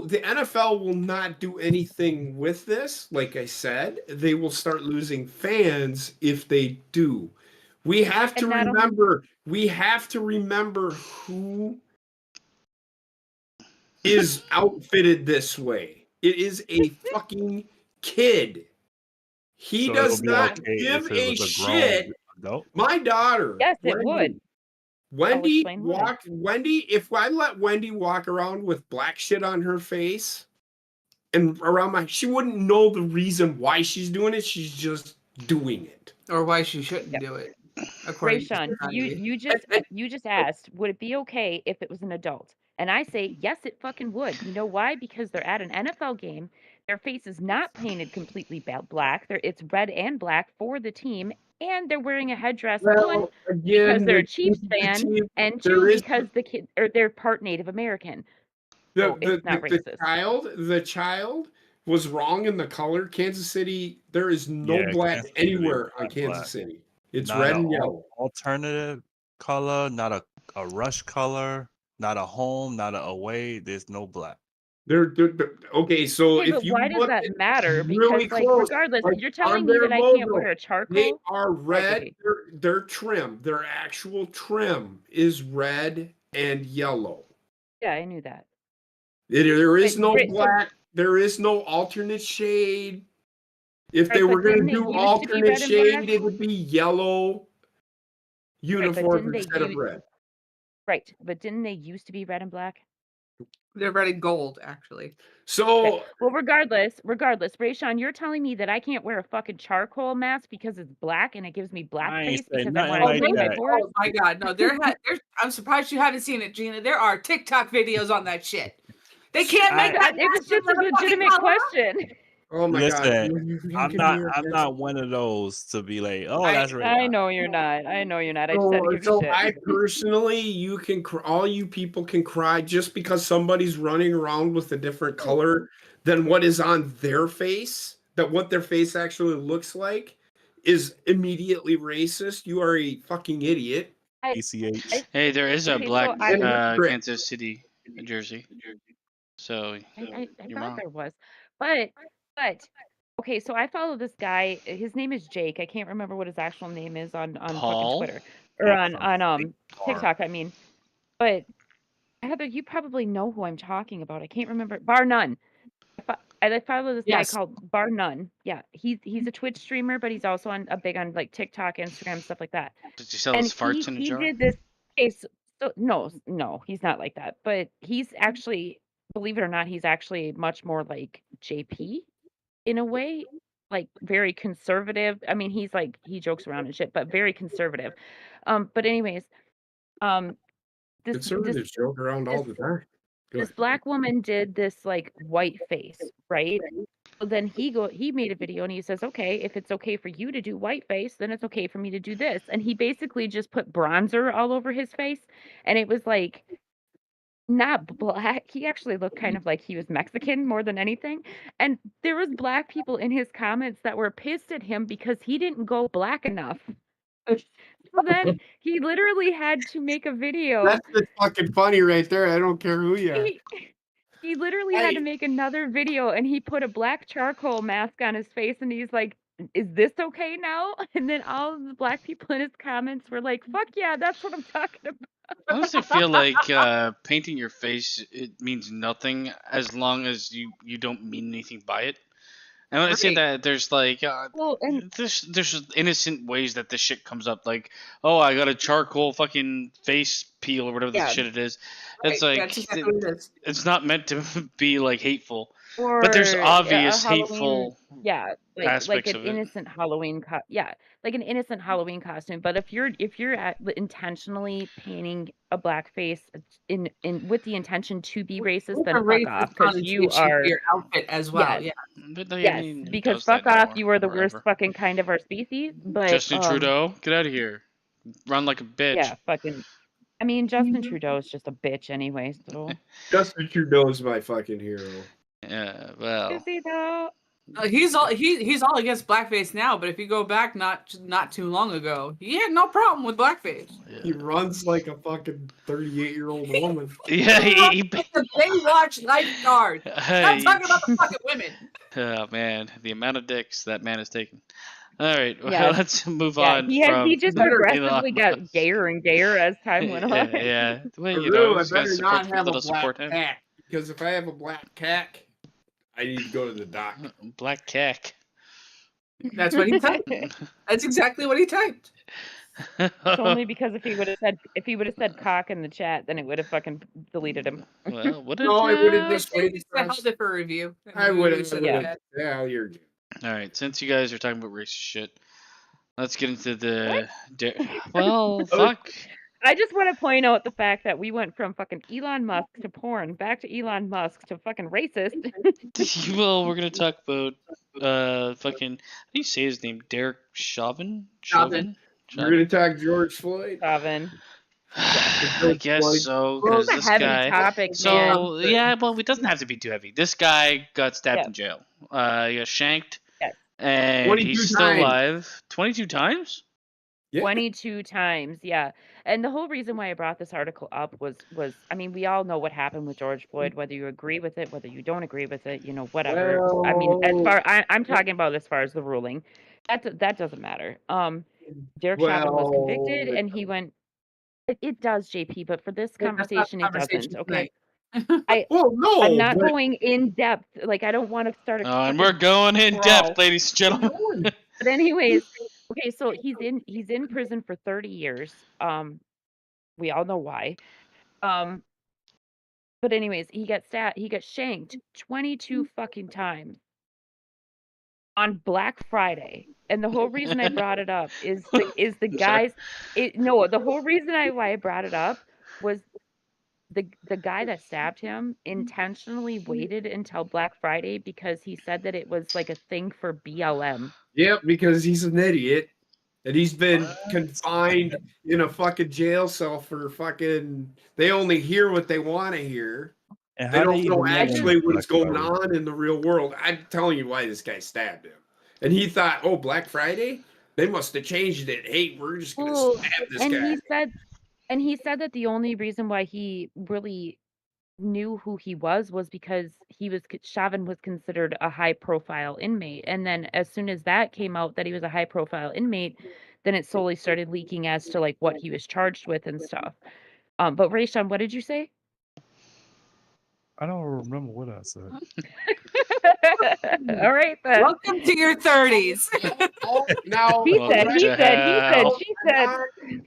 The NFL will not do anything with this. Like I said, they will start losing fans if they do. We have to And that'll- remember. We have to remember who is outfitted this way. It is a fucking kid. He So does it'll be not okay give if it a was a grown shit. adult? My daughter. Yes, it would. Wendy explain why. if I let Wendy walk around with black shit on her face and around she wouldn't know the reason why she's doing it. She's just doing it. Or why she shouldn't do it. According to Rayshawn, society. you just asked, would it be okay if it was an adult? And I say, yes, it fucking would. You know why? Because they're at an NFL game. Their face is not painted completely black. It's red and black for the team, and they're wearing a headdress. One, because they're a Chiefs fan, and two, because the kid or they're part Native American. So it's not racist. The child was wrong in the color. Kansas City, there is no black Kansas City anywhere is on not Kansas black. City. It's Not red a and yellow. alternative color, not a rush color, not a home, not a away. There's no black. They're okay. So Okay, if but you why does look that at matter? really Because, like, close, regardless, like, you're on telling me their that I can't logo, wear a they charcoal. are red. Okay. Their trim, their actual trim is red and yellow. Yeah, I knew that. There is no Right, so- black. There is no alternate shade. If Right, they but were going didn't to they do used to be alternate red and shade, black? it would be yellow uniform didn't they instead of use- red. Right, but didn't they used to be red and black? They're red and gold, actually. So Okay. Well, regardless, Rayshawn, you're telling me that I can't wear a fucking charcoal mask because it's black and it gives me black I ain't face say because I'm nothing wearing like like my that. board? Oh my god, no! I'm surprised you haven't seen it, Gina. There are TikTok videos on that shit. They can't make that. It was just a legitimate question. oh my Listen, God. I'm not one of those to be like, oh, that's right. I know you're not. I just had to give you shit. I personally, all you people can cry just because somebody's running around with a different color than what is on their face, that what their face actually looks like is immediately racist. You are a fucking idiot. ACH. Hey, there is a Okay, so black I- Kansas City jersey. So I you're thought wrong. there was, but okay. So I follow this guy. His name is Jake. I can't remember what his actual name is on Paul? fucking Twitter or on Or- TikTok. I mean, but Heather, you probably know who I'm talking about. I can't remember. Bar None. I follow this Yes. guy called Bar None. Yeah, he's a Twitch streamer, but he's also on big on like TikTok, Instagram, stuff like that. Did you sell his farts in a jar? Did this case. So, no, he's not like that. But he's actually, believe it or not, he's actually much more like JP in a way, like very conservative. I mean, he's like he jokes around and shit, but very conservative. But anyways, this Conservatives joke around all the time. Go this ahead. black woman did this like white face, right? So then he made a video and he says, okay, if it's okay for you to do white face, then it's okay for me to do this. And he basically just put bronzer all over his face, and it was like not black. He actually looked kind of like he was Mexican more than anything. And there was black people in his comments that were pissed at him because he didn't go black enough. So then he literally had to make a video. That's just fucking funny right there. I don't care who you are. He literally had to make another video, and he put a black charcoal mask on his face, and he's like, is this okay now? And then all of the black people in his comments were like, fuck yeah, that's what I'm talking about. I honestly feel like painting your face, it means nothing as long as you don't mean anything by it. And when I say that, there's like Well, and there's innocent ways that this shit comes up, like, oh, I got a charcoal fucking face peel or whatever the shit it is. It's like that's exactly what it is. it's not meant to be like hateful. But there's Or obvious Halloween, hateful yeah, like aspects an of it. innocent Halloween like an innocent Halloween costume. But if you're intentionally painting a blackface in with the intention to be racist, then fuck off, because you are your outfit as well. yes, Yeah. But I yes, mean, who because does that fuck off, anymore? you are the Or worst ever? fucking kind of our species. But Justin Trudeau, get out of here. Run like a bitch. yeah, fucking. I mean, Justin Trudeau is just a bitch anyway. So Justin Trudeau's my fucking hero. Yeah, well. is he though? He's all against blackface now, but if you go back not too long ago, he had no problem with blackface. He runs like a fucking 38-year-old woman. Yeah, the Baywatch lifeguard. I'm talking about the fucking women. Oh man, the amount of dicks that man has taken. All right, well, Yeah. let's move Yeah, on he from. just Elon progressively got Musk. gayer and gayer as time went on. Yeah. Well, you Peru, know, I he's got better support not people have a that'll support black him. cat, because if I have a black cat, I need to go to the doc. Black cack. That's what he typed. That's exactly what he typed. It's only because if he would have said cock in the chat, then it would have fucking deleted him. Well, what did No, I would have They just waited. held it for review. I would have. Yeah. Yeah, you're good. All right, since you guys are talking about racist shit, let's get into the. Well, fuck. I just want to point out the fact that we went from fucking Elon Musk to porn, back to Elon Musk to fucking racist. Well, we're gonna talk about fucking. How do you say his name? Derek Chauvin. Chauvin. We're gonna talk George Floyd. Chauvin. I guess so, because It's a this heavy guy. topic, So man. yeah, well, it doesn't have to be too heavy. This guy got stabbed Yeah. in jail. He got shanked, Yes. and 22 he's still times. alive. 22 times? Yeah. 22 times, yeah. And the whole reason why I brought this article up was I mean, we all know what happened with George Floyd, whether you agree with it, whether you don't agree with it, you know, whatever. I mean, I'm talking about as far as the ruling. That doesn't matter. Derek Chauvin was convicted, and he went. It does, JP, but for this conversation, it doesn't. Okay. Well, no, I'm not going in depth. Like, I don't want to start a. And we're going in brawl. depth, ladies and gentlemen. But anyways, okay, so he's in prison for 30 years. We all know why. But anyways, he got shanked 22 fucking times on Black Friday. And the whole reason I brought it up is the guys. The whole reason why I brought it up was the guy that stabbed him intentionally waited until Black Friday because he said that it was like a thing for BLM. Yep, because he's an idiot. And he's been confined in a fucking jail cell for fucking. They only hear what they want to hear. And They how don't they know even actually know what's going on in the real world. I'm telling you why this guy stabbed him. And he thought, oh, Black Friday? They must have changed it. Hey, we're just going to stab this guy. He said that the only reason why he really knew who he was because Chauvin was considered a high profile inmate, and then as soon as that came out that he was a high profile inmate, then it slowly started leaking as to like what he was charged with and stuff. But Rayshawn, what did you say? I don't remember what I said. All right then. Welcome to your 30s. Now He said.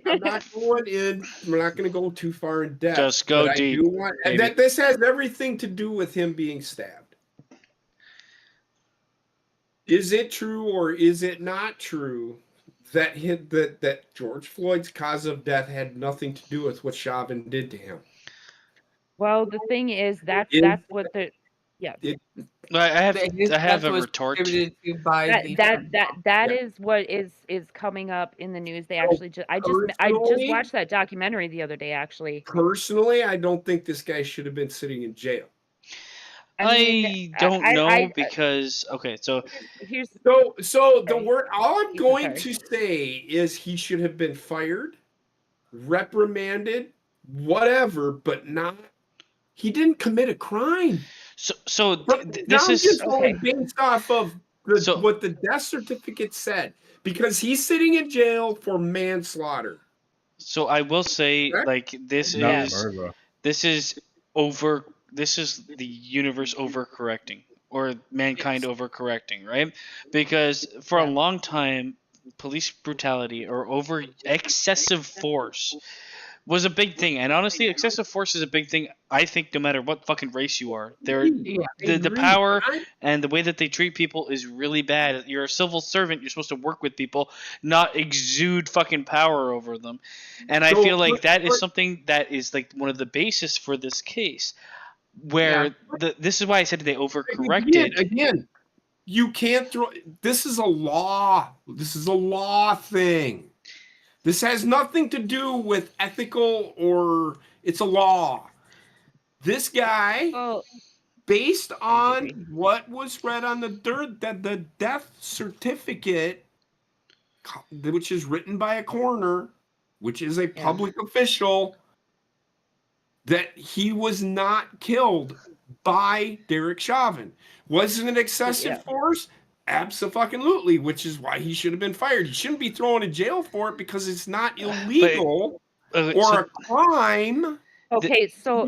I'm not going in. We're not going to go too far in depth. Just go but deep. I do want, and that this has everything to do with him being stabbed. Is it true or is it not true that that George Floyd's cause of death had nothing to do with what Chauvin did to him? Well, the thing is that's what the I have a retort. That is what is coming up in the news. They actually I just watched that documentary the other day. Actually, personally, I don't think this guy should have been sitting in jail. I don't know because okay, so here's the word. All I'm going to say is he should have been fired, reprimanded, whatever, but not. He didn't commit a crime. So this is just only based off of what the death certificate said, because he's sitting in jail for manslaughter. So I will say, like this is the universe overcorrecting or mankind overcorrecting, right? Because for a long time, police brutality or excessive force was a big thing. And honestly, excessive force is a big thing. I think no matter what fucking race you are, the power and the way that they treat people is really bad. You're a civil servant. You're supposed to work with people, not exude fucking power over them. And I feel like that is something that is like one of the basis for this case, where this is why I said they overcorrected. Again, you can't throw. This is a law. This is a law thing. This has nothing to do with ethical or it's a law. This guy, based on what was read on the death certificate, which is written by a coroner, which is a public official, that he was not killed by Derek Chauvin. Was it an excessive force? Absolutely, which is why he should have been fired. He shouldn't be thrown in jail for it because it's not illegal or a crime. Okay, so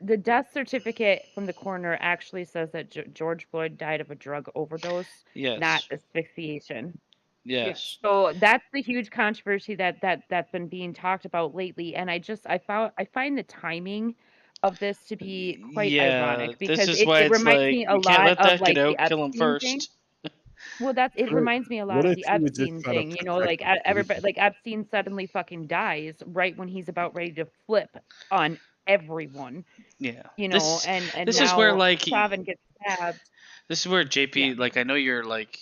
the death certificate from the coroner actually says that George Floyd died of a drug overdose, not asphyxiation. Yes. So that's the huge controversy that's been being talked about lately, and I find the timing of this to be quite ironic because it reminds me a lot of like the Epstein thing. Well, it reminds me a lot of the Epstein thing, you know, like everybody, like Epstein suddenly fucking dies right when he's about ready to flip on everyone. Yeah, you know, and this now is where like Chauvin gets stabbed. This is where JP, like, I know you're like,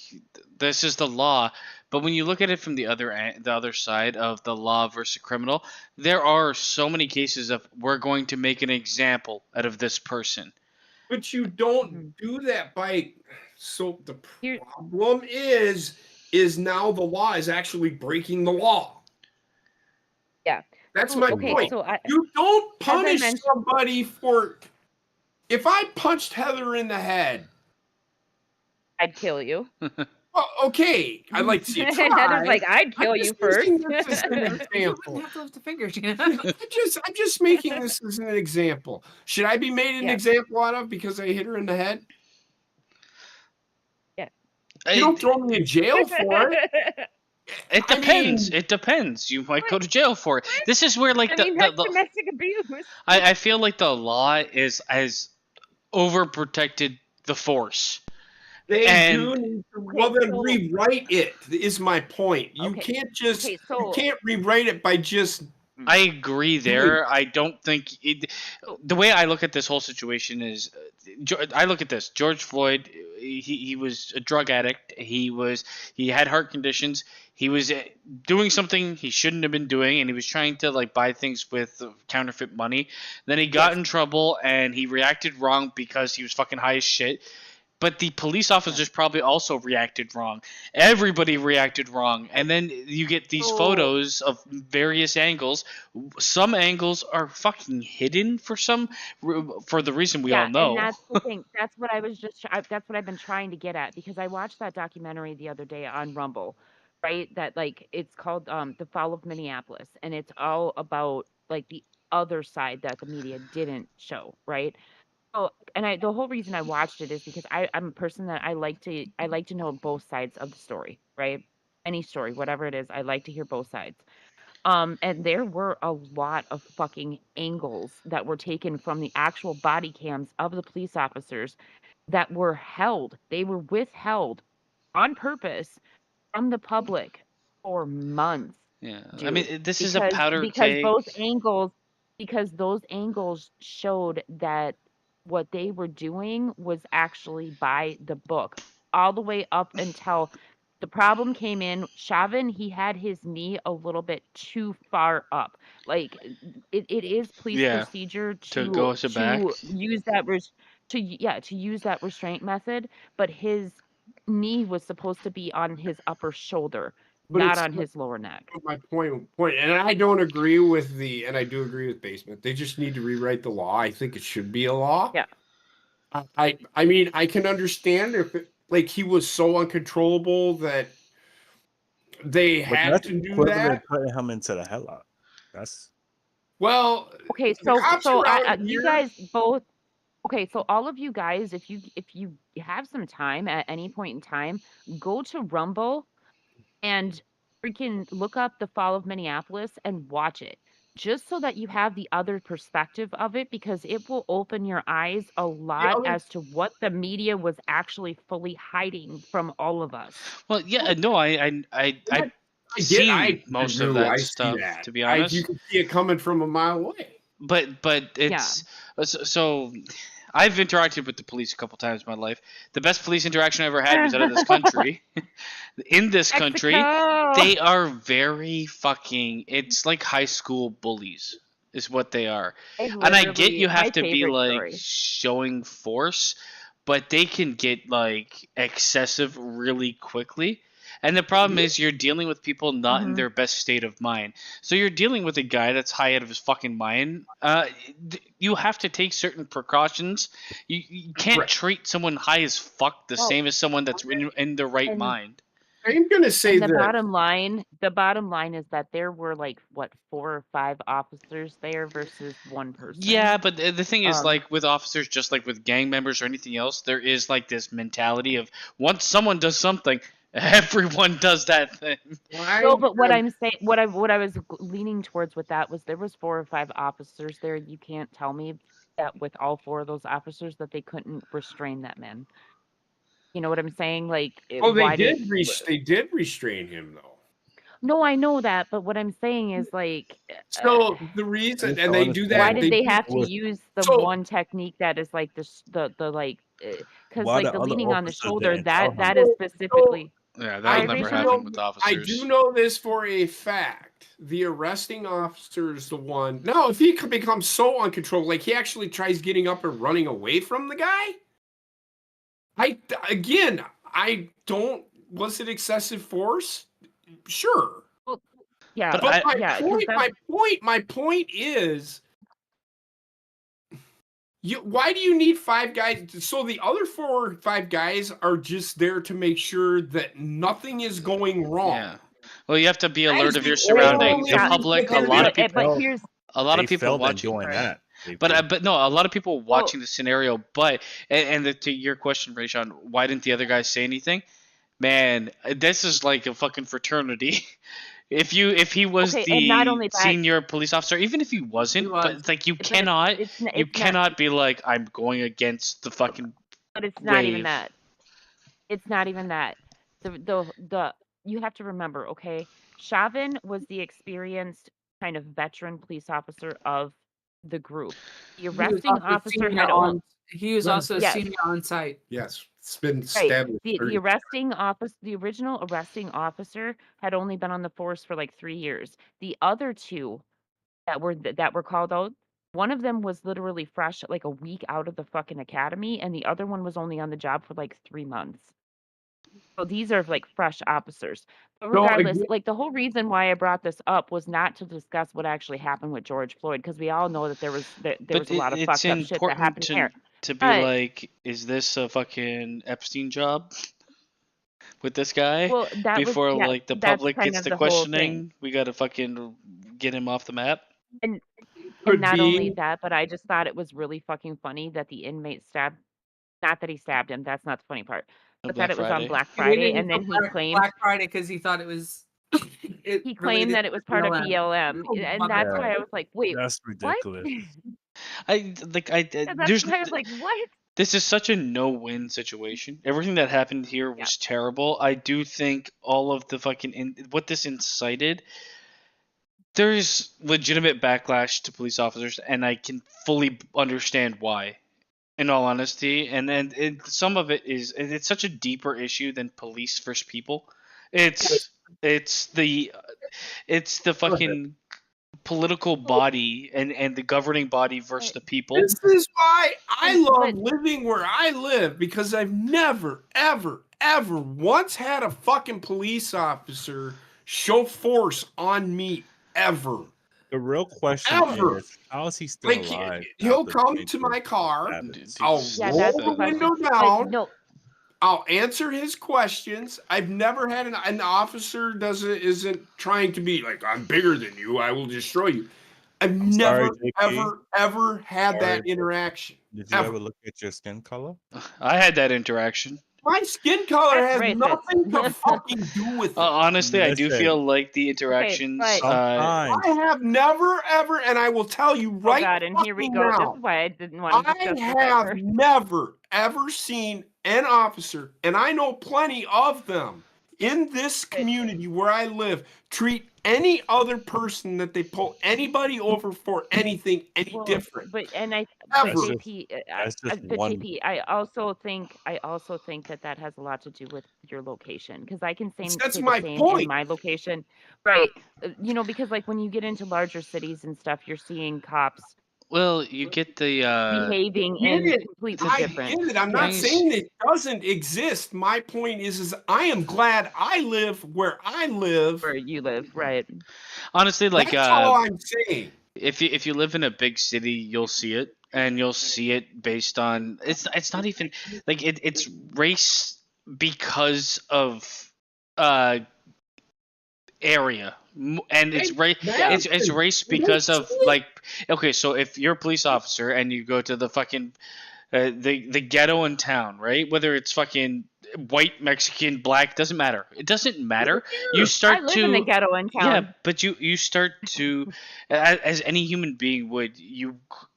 this is the law, but when you look at it from the other side of the law versus criminal, there are so many cases of we're going to make an example out of this person. But you don't do that by. So the problem is now the law is actually breaking the law. Yeah, that's my point. So you don't punish somebody for. If I punched Heather in the head, I'd kill you. Well, okay, I'd like to see it try. Heather's like, I'd kill you first. This is an example. You have to lift the fingers, you know? I'm just making this as an example. Should I be made an example out of because I hit her in the head? Yeah. You don't throw me in jail for it. It depends. It depends. You might go to jail for it. This is where, like, that's domestic abuse. I feel like the law has overprotected the force. They do need to rewrite it, is my point. You can't just you can't rewrite it by just. I agree there. I don't think the way I look at this whole situation is, I look at this. George Floyd, he was a drug addict. He had heart conditions. He was doing something he shouldn't have been doing, and he was trying to like buy things with counterfeit money. Then he got in trouble, and he reacted wrong because he was fucking high as shit. But the police officers probably also reacted wrong. Everybody reacted wrong. And then you get these photos of various angles. Some angles are fucking hidden for the reason we all know. And that's the thing. That's what that's what I've been trying to get at, because I watched that documentary the other day on Rumble, right? That like it's called The Fall of Minneapolis, and it's all about like the other side that the media didn't show, right? Oh, and the whole reason I watched it is because I'm a person that I like to know both sides of the story, right? Any story, whatever it is, I like to hear both sides. And there were a lot of fucking angles that were taken from the actual body cams of the police officers that were held. They were withheld on purpose from the public for months. Yeah, dude, I mean, this is a powder keg. Because those angles showed that what they were doing was actually by the book, all the way up until the problem came in. Chauvin, he had his knee a little bit too far up. Like it is police procedure to use that restraint method, but his knee was supposed to be on his upper shoulder, not on his lower neck. My point, and I don't agree with and I do agree with Basement. They just need to rewrite the law. I think it should be a law. Yeah. I mean, I can understand if like he was so uncontrollable that they had to do that. Putting him into the headlock. That's okay. So you guys both. Okay, so all of you guys, if you have some time at any point in time, go to Rumble and freaking look up The Fall of Minneapolis and watch it. just so that you have the other perspective of it, because it will open your eyes a lot other- as to what the media was actually fully hiding from all of us. Well, yeah, no, I've seen most of that stuff, to be honest. You can see it coming from a mile away. But it's so I've interacted with the police a couple times in my life. The best police interaction I ever had was out of this country. In this country, they are very fucking. It's like high school bullies, is what they are. And I get you have to be like showing force, but they can get like excessive really quickly. And the problem is you're dealing with people not in their best state of mind. So you're dealing with a guy that's high out of his fucking mind. You have to take certain precautions. You can't treat someone high as fuck the same as someone that's in their right mind. I'm gonna say the bottom line is that there were like 4 or 5 officers there versus one person. Yeah, but the thing is, like with officers, just like with gang members or anything else, there is like this mentality of once someone does something, everyone does that thing. No, but what I'm saying, what I was leaning towards with that was there was 4 or 5 officers there. You can't tell me that with all 4 of those officers that they couldn't restrain that man. You know what I'm saying? Like, they did restrain him though. No, I know that, but what I'm saying is like. So the reason, and they do that. Why did they have to use the one technique that is like the like, because like the leaning on the shoulder that is specifically. Yeah, that'll never happen with officers. I do know this for a fact. The arresting officer is the one. No, if he becomes so uncontrolled, like he actually tries getting up and running away from the guy. Was it excessive force? Sure. Well, yeah. But my point is, why do you need 5 guys? So the other 4 or 5 guys are just there to make sure that nothing is going wrong. Yeah. Well, you have to be alert of your surroundings. The public, a lot of people watching that. But no, a lot of people watching the scenario. But to your question, Rayshawn, why didn't the other guys say anything? Man, this is like a fucking fraternity. If he was the senior police officer, even if he wasn't, but it's like you cannot be like, I'm going against the fucking. But it's not even that. It's not even that. The you have to remember, okay, Chauvin was the experienced kind of veteran police officer of the group. The arresting officer had on. He was also a senior on site. Yes, it's been established. The arresting office, the original arresting officer, had only been on the force for like 3 years. The other 2 that were called out, one of them was literally fresh, like a week out of the fucking academy, and the other one was only on the job for like 3 months. So these are like fresh officers. But regardless, like the whole reason why I brought this up was not to discuss what actually happened with George Floyd, because we all know that there was a lot of fucked up shit that happened there. To be like, is this a fucking Epstein job with this guy? Well, before like the public gets to questioning, we gotta fucking get him off the map. And not only that, but I just thought it was really fucking funny that the inmate stabbed. Not that he stabbed him. That's not the funny part. But that it was on Black Friday, and then he claimed Black Friday because he thought it was. He claimed that it was part of BLM, and that's why I was like, "Wait, that's ridiculous." There's. I was like, "What?" This is such a no-win situation. Everything that happened here was terrible. I do think all of the fucking what this incited. There's legitimate backlash to police officers, and I can fully understand why. In all honesty, and some of it is it's such a deeper issue than police versus people. It's the fucking political body and the governing body versus the people. This is why I love living where I live, because I've never, ever, ever once had a fucking police officer show force on me ever. The real question is, how is he still alive? He'll come to my car. I'll roll the window down. I'll answer his questions. I've never had an officer isn't trying to be like, I'm bigger than you, I will destroy you. I've never, ever had that interaction. Did you ever look at your skin color? I had that interaction. My skin color That's has racist. nothing to fucking do with it. Honestly, I do Listen. feel like the interactions. but- Sometimes. I have never, ever, and I will tell you Oh right God, and here we fucking go. now, This is why I didn't want to I discuss this at have first. never, ever seen an officer, and I know plenty of them in this community where I live, treat any other person that they pull anybody over for anything any different. But Ever. JP, That's just but one. JP, I also think that has a lot to do with your location, because I can That's say my the same point. in my location, right? You know, because like when you get into larger cities and stuff, you're seeing cops Well, you get the behaving Get in it. completely I different. get it. I'm not things. saying it doesn't exist. My point is I am glad I live where I live. Where you live, right? Honestly, like That's all I'm saying. if you live in a big city, you'll see it, and you'll see it based on it's not even like it's race because of area, and it's it's race because of like, okay, so if you're a police officer and you go to the fucking the ghetto in town, right? Whether it's fucking white, Mexican, black, doesn't matter. It doesn't matter. You start I live in the ghetto in town. yeah, but you start to, as any human being would,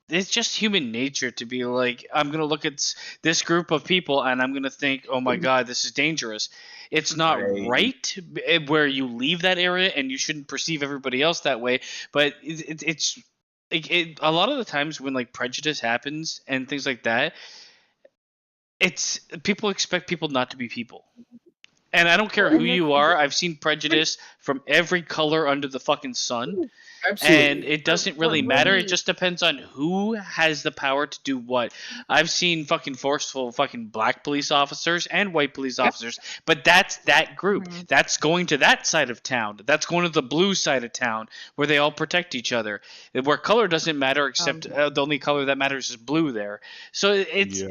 it's just human nature to be like, I'm gonna look at this group of people and I'm gonna think, oh my god, this is dangerous. It's not right where you leave that area, and you shouldn't perceive everybody else that way. But it's a lot of the times when like prejudice happens and things like that, it's people expect people not to be people. And I don't care who you are. I've seen prejudice from every color under the fucking sun. Absolutely. And it doesn't really matter. It just depends on who has the power to do what. I've seen fucking forceful fucking black police officers and white police officers, but that's that group. Mm-hmm. That's going to that side of town. That's going to the blue side of town where they all protect each other. Where color doesn't matter, except the only color that matters is blue there. So it's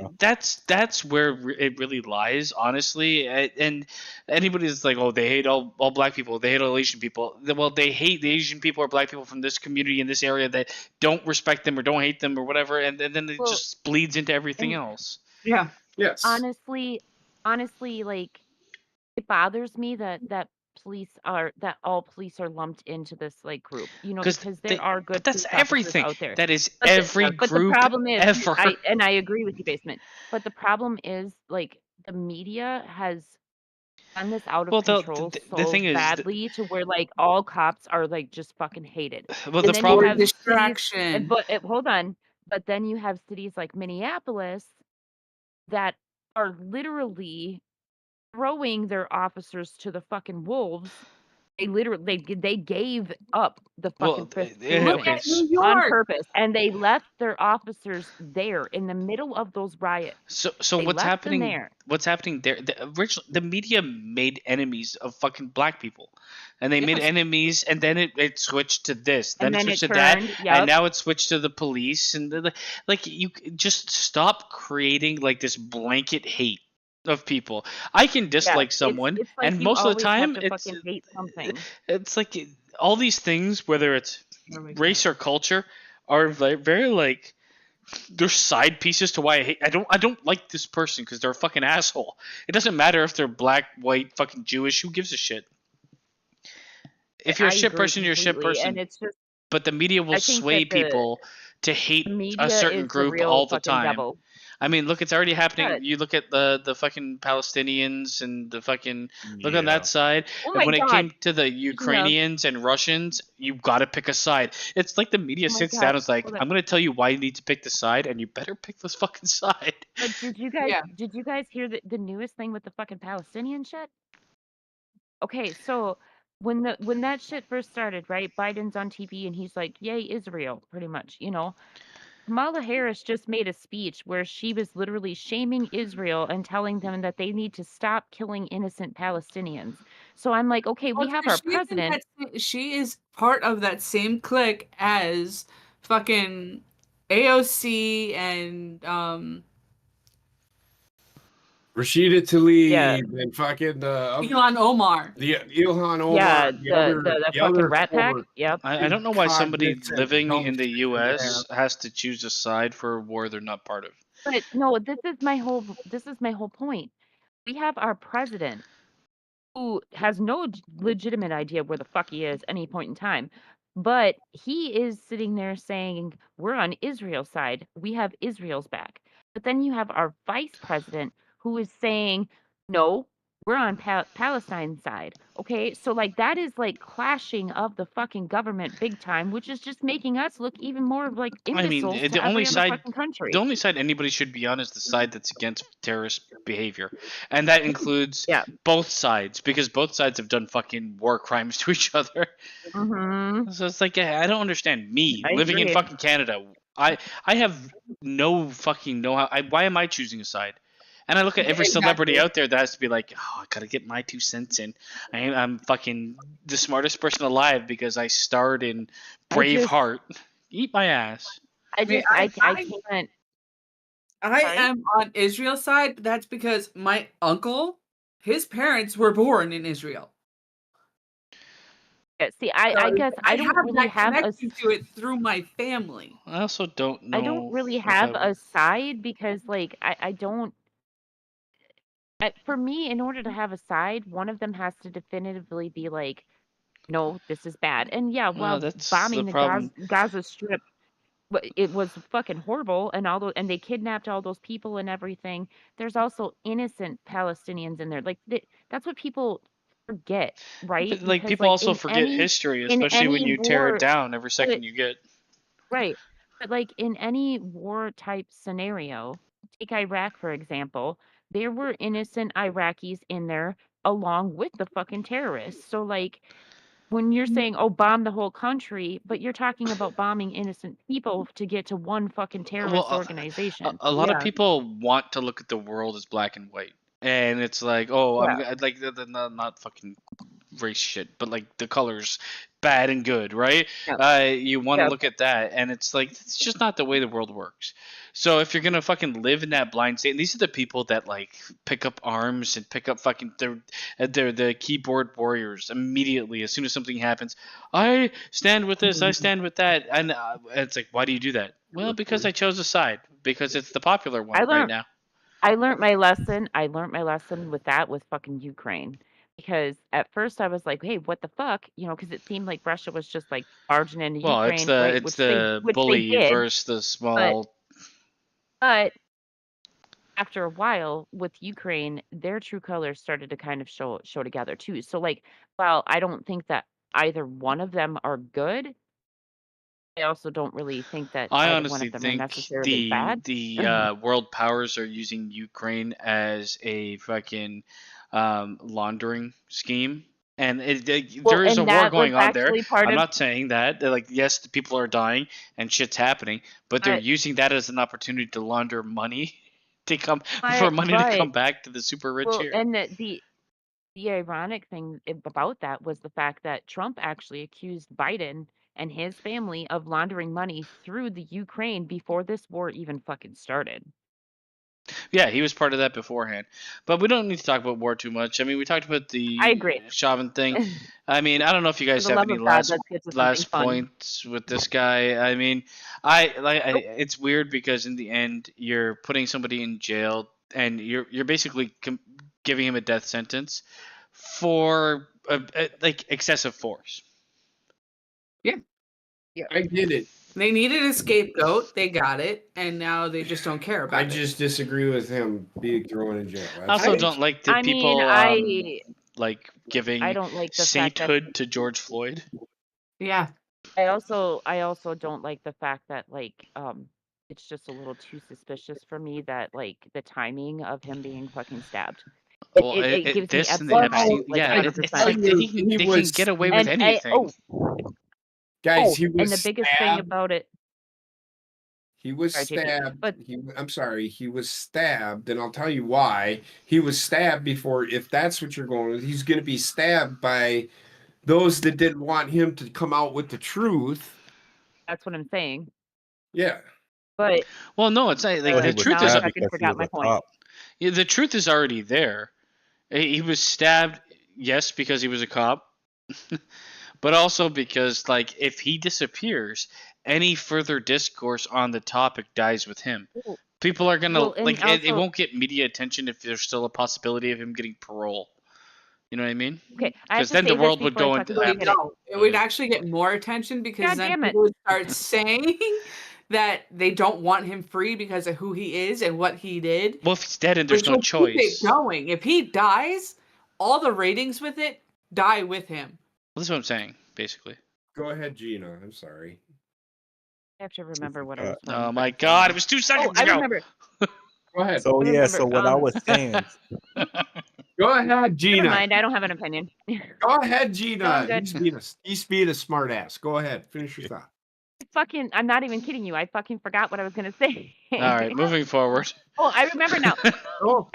that's where it really lies, honestly. And anybody that's like, oh, they hate all black people, they hate all Asian people. Well, they hate the Asian people or black people from this community in this area that don't respect them or don't hate them or whatever, and then it just bleeds into everything else. Yeah. Yes. Honestly, like it bothers me that all police are lumped into this like group, you know, because there are good but that's police officers everything out there. that is But every but group the problem is, ever. and I agree with you, Basement. But the problem is, like, the media has done this out of control the thing is, badly to where like all cops are like just fucking hated. Well, And the then problem you have distraction. hold on. But then you have cities like Minneapolis that are literally throwing their officers to the fucking wolves. They literally they gave up the fucking fifth on purpose, and they left their officers there in the middle of those riots. So They what's left them happening? there. What's happening there? The media made enemies of fucking black people, and they made enemies, and then it switched to this, then it switched to that, and now it switched to the police, and like you just stop creating like this blanket hate of people. I can dislike someone, it's like and you most of the always have time to fucking hate something. it's like all these things, whether it's race or culture, are very like there's side pieces to why I don't like this person because they're a fucking asshole. It doesn't matter if they're black, white, fucking Jewish. Who gives a shit? If you're a shit person, you're a shit person. And it's just, but the media will sway people to hate a certain group all the time. Devil. I mean, look, it's already happening. You look at the fucking Palestinians and the fucking look on that side. Oh and when it came to the Ukrainians and Russians, you got to pick a side. It's like the media sits down and is like, I'm going to tell you why you need to pick the side, and you better pick this fucking side. But did you guys hear the newest thing with the fucking Palestinian shit? Okay, so when that shit first started, right? Biden's on TV and he's like, "Yay, Israel," pretty much, you know. Kamala Harris just made a speech where she was literally shaming Israel and telling them that they need to stop killing innocent Palestinians. So I'm like, okay, we have our president. She is part of that same clique as fucking AOC and Rashida Tlaib and fucking Elon Omar. Ilhan Omar. Yeah, the fucking Rat Pack. Yep. I don't know why somebody living in the U.S. has to choose a side for a war they're not part of. But no, this is my whole point. We have our president who has no legitimate idea where the fuck he is any point in time. But he is sitting there saying, we're on Israel's side. We have Israel's back. But then you have our vice president who is saying, no, we're on Palestine's side. Okay, so like that is like clashing of the fucking government big time, which is just making us look even more like I mean, imbeciles the to only every other side, fucking country. the only side anybody should be on is the side that's against terrorist behavior, and that includes Yeah. both sides, because both sides have done fucking war crimes to each other. Mm-hmm. So it's like I don't understand. Me I living in agree. fucking Canada, I have no fucking know how. Why am I choosing a side? And I look at every celebrity out there that has to be like, oh, I gotta get my 2 cents in. I'm fucking the smartest person alive because I starred in Braveheart. Eat my ass. I can't. I Sorry? am on Israel's side, but that's because my uncle, his parents were born in Israel. Yeah, see, I guess I don't really have a connection to it through my family. I also don't know. I don't really have a side because, like, I don't. For me, in order to have a side, one of them has to definitively be like, no, this is bad. And yeah, Well, well, that's bombing the the problem. Gaza Strip, it was fucking horrible, and and they kidnapped all those people and everything. There's also innocent Palestinians in there. Like that's what people forget, right? But, like, Because, people like, also in forget any history, in especially when any you tear it war, down every second you get. right? But like in any war type scenario, take Iraq for example, there were innocent Iraqis in there along with the fucking terrorists. So like when you're saying, "Oh, bomb the whole country," but you're talking about bombing innocent people to get to one fucking terrorist Well, organization. a lot of Yeah. people want to look at the world as black and white, and it's like, oh, I'm like not fucking race shit, but like the colors, bad and good, right? Yeah. You want to Yeah. look at that, and it's like it's just not the way the world works. So if you're gonna fucking live in that blind state, and these are the people that like pick up arms and pick up fucking they're the keyboard warriors immediately as soon as something happens. I stand with this, I stand with that, and it's like, why do you do that? Well, because I chose a side, because it's the popular one right now. I learned my lesson. I learned my lesson with that with fucking Ukraine. Because at first I was like, "Hey, what the fuck?" You know, because it seemed like Russia was just like barging into Well, it's Ukraine, the right? it's the Which they bully did. versus the small. But after a while with Ukraine, their true colors started to kind of show together too. So like, while I don't think that either one of them are good, I also don't really think that I either one honestly of them are think necessarily bad. the world powers are using Ukraine as a fucking laundering scheme, and there is a and war that was going on there. actually part I'm of not saying that. They're like, yes, the people are dying and shit's happening, but they're using that as an opportunity to launder money to come for money to come back to the super rich here. And the ironic thing about that was the fact that Trump actually accused Biden and his family of laundering money through the Ukraine before this war even fucking started. Yeah, he was part of that beforehand. But we don't need to talk about war too much. I mean, we talked about the I agree. Chauvin thing. I mean, I don't know if you guys For the have love any of God, let's get to something last fun. points with this guy. I mean, it's weird because in the end, you're putting somebody in jail and you're basically giving him a death sentence for like excessive force. Yeah, I get it. They needed a scapegoat. They got it, and now they just don't care about I it. just disagree with him being thrown in jail. I also don't like the people like giving I don't like the sainthood to George Floyd. Yeah. I also don't like the fact that like it's just a little too suspicious for me that like the timing of him being fucking stabbed. Well, It gives me this and the absolute Epstein, like yeah, 100%. it's like they can get away with anything. Guys, he was and the biggest thing about it. He was stabbed. I'm sorry, he was stabbed, and I'll tell you why. He was stabbed before, if that's what you're going with, he's going to be stabbed by those that didn't want him to come out with the truth. That's what I'm saying. Yeah. But well, no, it's not like the truth is. I forgot my point. Yeah, the truth is already there. He was stabbed, yes, because he was a cop, but also because, like, if he disappears, any further discourse on the topic dies with him. People are gonna Well, and like it also, won't get media attention if there's still a possibility of him getting parole. You know what I mean? okay, I have Because to then the say this world would before I go fucking into Wait, forget it. no, it would actually get more attention because God then damn it. people would start saying that they don't want him free because of who he is and what he did. Well, if he's dead and there's Which no will keep it choice. going. If he dies, all the ratings with it die with him. Well, that's what I'm saying, basically. Go ahead, Gina. I'm sorry. I have to remember what I was. Oh my God! It was 2 seconds I ago. remember. Go ahead. So I yeah, so remember, what I was saying, Go ahead, Never Gina. mind. I don't have an opinion. Go ahead, No, Gina. I'm good. He's being a smart ass. Go ahead. Finish your thought. I'm not even kidding you. I fucking forgot what I was gonna say. All right, moving forward. Oh, I remember now. Oh,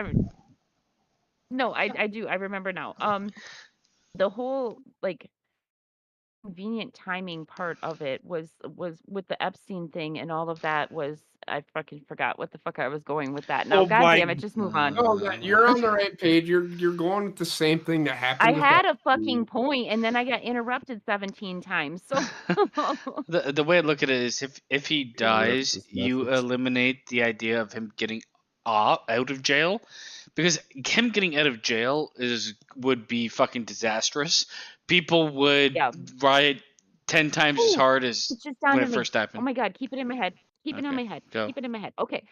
No, I do. I remember now. The whole like convenient timing part of it was with the Epstein thing and all of that was I fucking forgot what the fuck I was going with that. Now, Oh God my damn it, just move on. no, you're on the right page. You're going with the same thing that happened. I with had a Epstein. fucking point and then I got interrupted 17 times. So The way I look at it is if he dies, this you message. eliminate the idea of him getting out of jail, because him getting out of jail would be fucking disastrous. People would Yeah. riot 10 times as Oh, hard as it's just when dawned it on me. first Oh happened. my God, keep it in my head. Keep it on Okay, my head. go. Keep it in my head. Okay.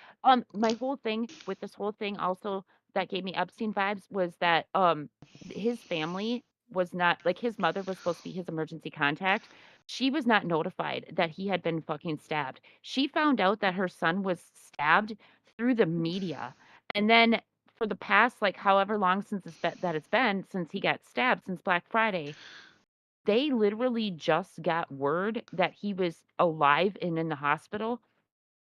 My whole thing with this whole thing also that gave me Epstein vibes was that his family was not like his mother was supposed to be his emergency contact. She was not notified that he had been fucking stabbed. She found out that her son was stabbed through the media. And then for the past like however long since it's been since he got stabbed since Black Friday, they literally just got word that he was alive and in the hospital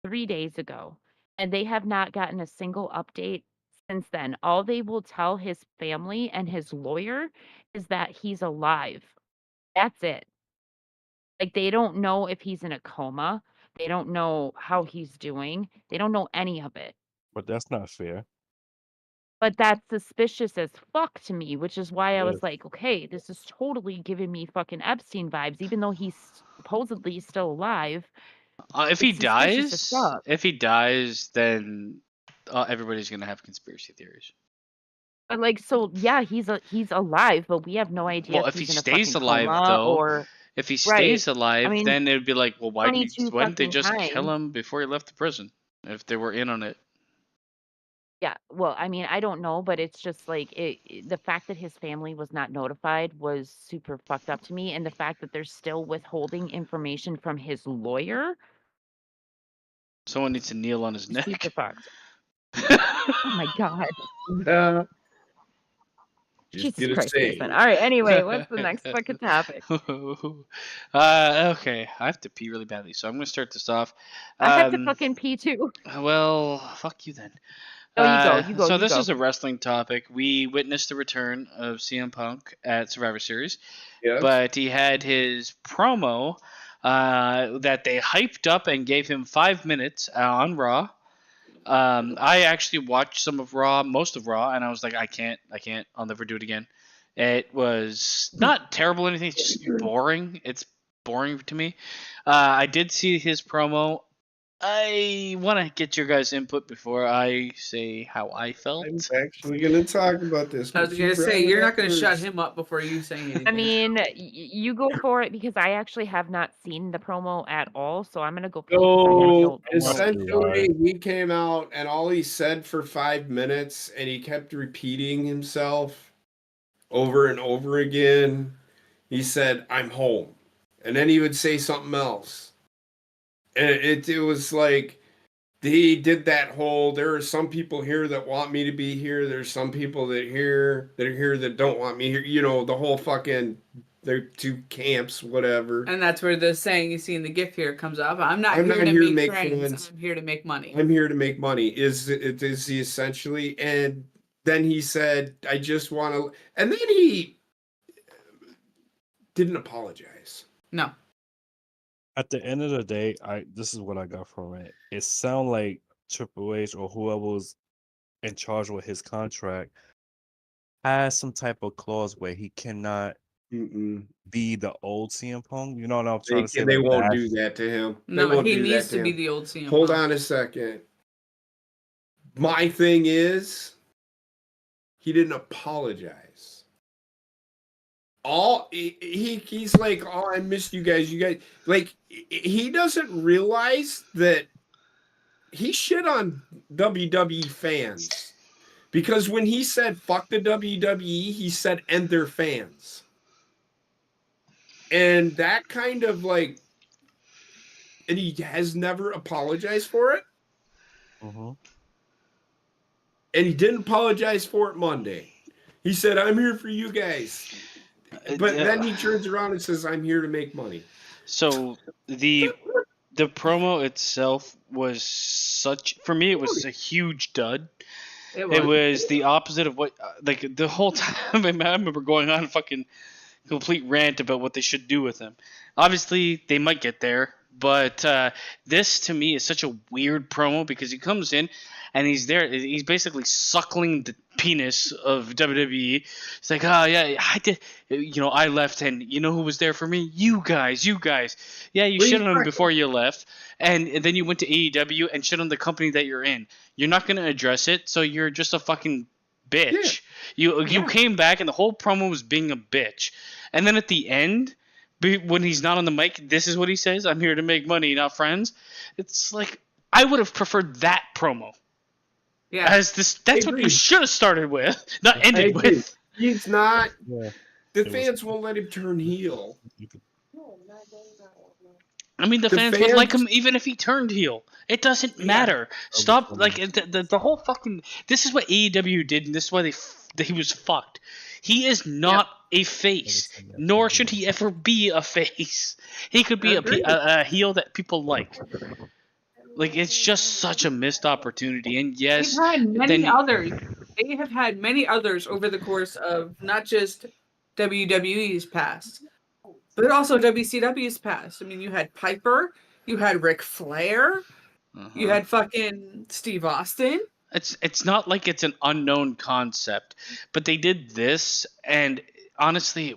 3 days ago, and they have not gotten a single update since then. All they will tell his family and his lawyer is that he's alive. That's it. Like, they don't know if he's in a coma. They don't know how he's doing. They don't know any of it. But that's not fair. But that's suspicious as fuck to me, which is why I was Yes. like, okay, this is totally giving me fucking Epstein vibes, even though he's supposedly still alive. If he It's suspicious as dies, fuck. then everybody's gonna have conspiracy theories. But like, so yeah, he's alive, but we have no idea Well, if if he he's in a stays fucking alive, coma though, or if he right. stays alive, I mean, then it'd be like, well, why didn't 22 they fucking just kill times. him before he left the prison? If they were in on it. Yeah, well, I mean, I don't know, but it's just like the fact that his family was not notified was super fucked up to me, and the fact that they're still withholding information from his lawyer, Someone needs to kneel on his super neck. fucked. Oh my God. Jesus Christ, Jason. All right, anyway, what's the next fucking topic? Okay, I have to pee really badly, so I'm gonna start this off. I have to fucking pee too. Well, fuck you then. Oh, you go. So this is a wrestling topic. We witnessed the return of CM Punk at Survivor Series, yes. but he had his promo that they hyped up and gave him 5 minutes on Raw. I actually watched most of Raw, and I was like, I can't, I'll never do it again. It was not terrible or anything, it's just boring. It's boring to me. I did see his promo. I want to get your guys' input before I say how I felt. I'm actually going to talk about this. I was going to say, you're not going to shut him up before you say anything. I mean, you go for it because I actually have not seen the promo at all, so I'm going to go for So it. essentially, he came out and all he said for 5 minutes, and he kept repeating himself over and over again. He said, "I'm home," and then he would say something else. And it was like he did that whole, there are some people here that want me to be here. There's some people that are here that don't want me here. You know, the whole fucking, they're two camps, whatever. And that's where the saying you see in the GIF here comes up. I'm not here to make friends. I'm here to make money. I'm here to make money. Is he essentially? And then he said, I just want to, and then he didn't apologize. No. At the end of the day, this is what I got from it. It sounded like Triple H or whoever was in charge with his contract has some type of clause where he cannot be the old CM Punk. You know what I'm trying to say? They won't do that to him. No, he needs to be the old CM Punk. Hold on a second. my thing is, he didn't apologize. He's like, oh, I missed you guys. You guys, like, he doesn't realize that he shit on WWE fans. Because when he said fuck the WWE, he said and their fans. And that kind of like, and he has never apologized for it. Mm-hmm. And he didn't apologize for it Monday. He said, I'm here for you guys. But then he turns around and says, I'm here to make money. So the promo itself was for me, it was a huge dud. It was the opposite of what, like, the whole time I remember going on a fucking complete rant about what they should do with him. Obviously, they might get there, but this to me is such a weird promo because he comes in and he's there. He's basically suckling the penis of WWE. It's like, oh yeah, I did. I left, and you know who was there for me? You guys. Yeah, you shit on him before you left, and then you went to AEW and shit on the company that you're in. You're not gonna address it, so you're just a fucking bitch. Yeah. You came back, and the whole promo was being a bitch. And then at the end, when he's not on the mic, this is what he says: "I'm here to make money, not friends." It's like I would have preferred that promo. Yeah, as this. That's what you should have started with, not ended with. He's not. Yeah. The fans won't let him turn heel. I mean, the fans would like him even if he turned heel. It doesn't matter. Stop. Like the whole fucking. This is what AEW did, and this is why he was fucked. He is not a face, nor should he ever be a face. He could be a heel that people like. Like, it's just such a missed opportunity. And yes, they've had many others. They have had many others over the course of not just WWE's past, but also WCW's past. I mean, you had Piper, you had Ric Flair, you had fucking Steve Austin. It's not like it's an unknown concept, but they did this, and honestly,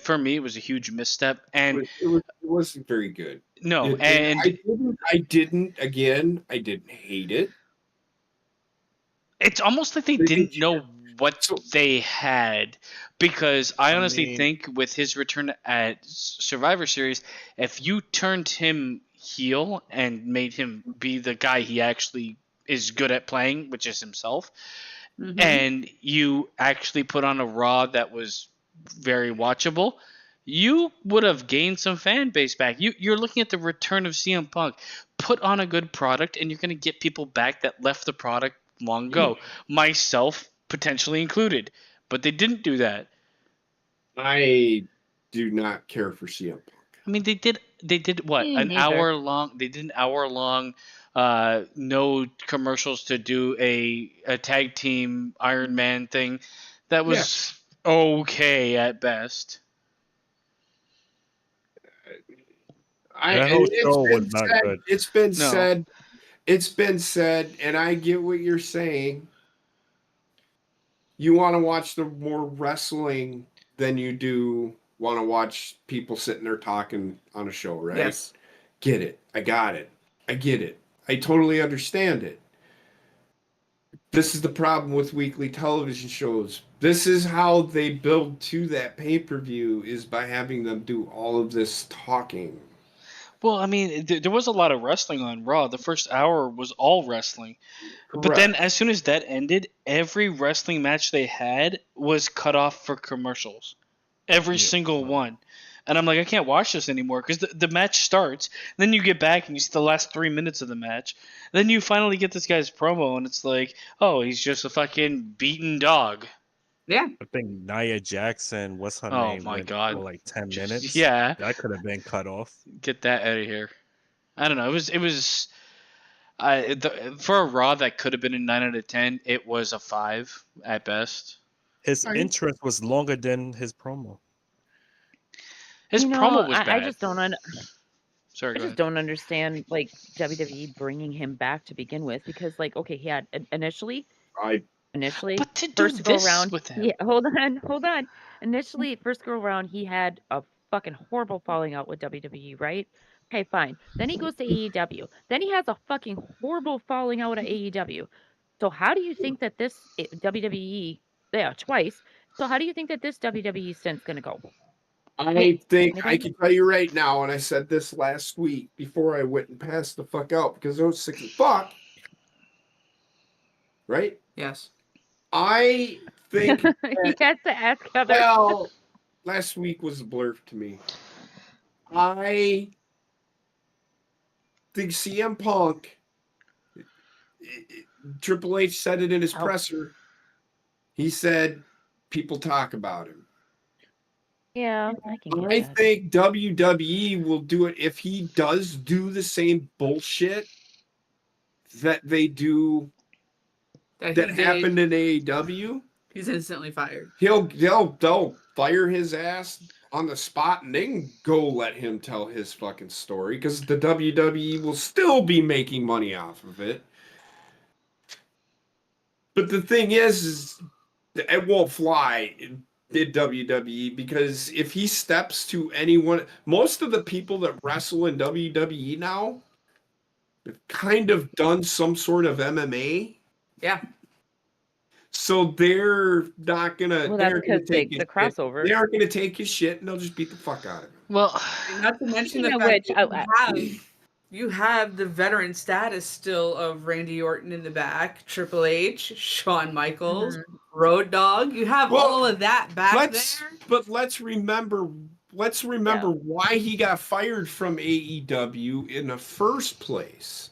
for me it was a huge misstep, and it wasn't very good. No, I didn't hate it. It's almost like they didn't know what they had, because I honestly think with his return at Survivor Series, if you turned him heel and made him be the guy he actually is good at playing, which is himself, and you actually put on a Raw that was very watchable, you would have gained some fan base back. You're looking at the return of CM Punk. Put on a good product, and you're going to get people back that left the product long ago. Myself potentially included. But they didn't do that. I do not care for CM Punk. I mean, they did what? An hour long. They did an hour long, no commercials to do a tag team Iron Man thing. That was okay at best. It's been said, and I get what you're saying. You want to watch the more wrestling than you do want to watch people sitting there talking on a show, right? Yes. Get it. I got it. I get it. I totally understand it. This is the problem with weekly television shows. This is how they build to that pay-per-view, is by having them do all of this talking. Well, I mean, there was a lot of wrestling on Raw. The first hour was all wrestling. Correct. But then as soon as that ended, every wrestling match they had was cut off for commercials. Every single one. And I'm like, I can't watch this anymore, because the match starts, then you get back and you see the last 3 minutes of the match. Then you finally get this guy's promo, and it's like, oh, he's just a fucking beaten dog. Yeah. I think Nia Jackson, what's her name? Oh my God. For like 10 minutes. Yeah. That could have been cut off. Get that out of here. I don't know. It was for a Raw that could have been a 9 out of 10, it was a 5 at best. His entrance was longer than his promo. His promo was bad. I just don't Sorry, I just don't understand, like, WWE bringing him back to begin with, because, like, okay, he had initially, but to do first this go around with him. Yeah, hold on. Initially, first go around, he had a fucking horrible falling out with WWE, right? Okay, fine. Then he goes to AEW. Then he has a fucking horrible falling out at AEW. So how do you think that this WWE, twice. So how do you think that this WWE stint's gonna go? I think I Anything? can tell you right now, and I said this last week before I went and passed the fuck out because I was sick as fuck. Right? Yes. I think He that, has to ask Heather. well, last week was a blur to me. I think CM Punk, Triple H said it in his presser. He said people talk about him. Yeah, I can get I that. think WWE will do it if he does do the same bullshit that they do that happened in AEW. He's instantly fired. They'll fire his ass on the spot, and they can go let him tell his fucking story because the WWE will still be making money off of it. But the thing is it won't fly in WWE because if he steps to anyone, most of the people that wrestle in WWE now have kind of done some sort of MMA. Yeah. So they're not gonna. Well, that's because the crossover. They aren't gonna take his shit, and they'll just beat the fuck out of him. Well, not to mention the fact that you have the veteran status still of Randy Orton in the back, Triple H, Shawn Michaels, Road Dogg. You have all of that back there. But let's remember why he got fired from AEW in the first place.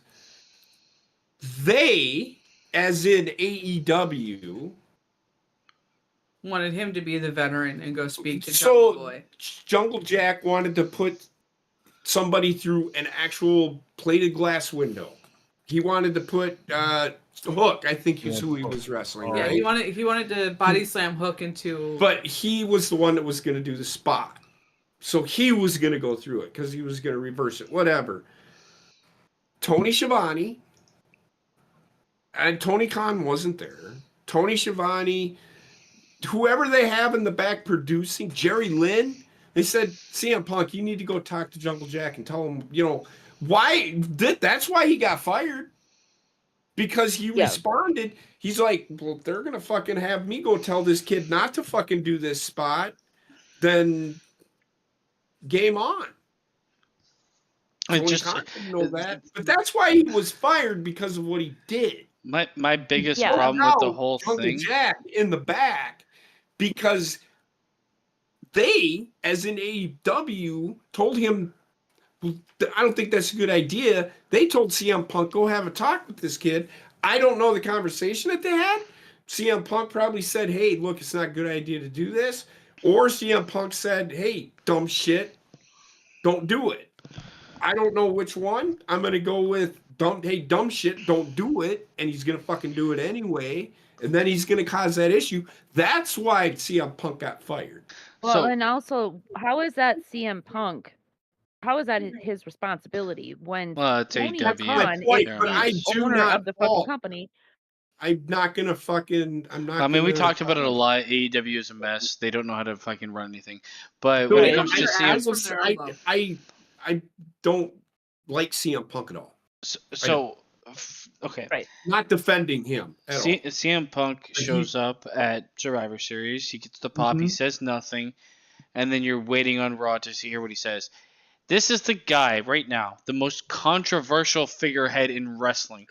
They, as in AEW, wanted him to be the veteran and go speak to Jungle Boy. Jungle Jack wanted to put somebody through an actual plated glass window. He wanted to put Hook, I think is who he was wrestling. Yeah, right? he wanted to body slam Hook into. But he was the one that was going to do the spot, so he was going to go through it because he was going to reverse it. Whatever. Tony Schiavone and Tony Khan wasn't there. Tony Schiavone, whoever they have in the back producing, Jerry Lynn. They said, CM Punk, you need to go talk to Jungle Jack and tell him, why. That's why he got fired. Because he responded. He's like, well, if they're going to fucking have me go tell this kid not to fucking do this spot, then game on. I just didn't know that. But that's why he was fired, because of what he did. My biggest problem with the whole thing. Jack in the back, because they, as in AEW, told him, I don't think that's a good idea. They told CM Punk, go have a talk with this kid. I don't know the conversation that they had. CM Punk probably said, hey, look, it's not a good idea to do this. Or CM Punk said, hey, dumb shit, don't do it. I don't know which one. I'm going to go with, dumb shit, don't do it. And he's going to fucking do it anyway. And then he's going to cause that issue. That's why CM Punk got fired. Well, and also, how is that CM Punk? How is that his responsibility when Tony Khan is the owner of the fucking company? I'm not gonna fucking. We talked about it a lot. AEW is a mess. They don't know how to fucking run anything. But when it comes to CM, I don't like CM Punk at all. Okay. Right. Not defending him at all. CM Punk shows up at Survivor Series. He gets the pop. He says nothing. And then you're waiting on Raw to hear what he says. This is the guy right now, the most controversial figurehead in wrestling.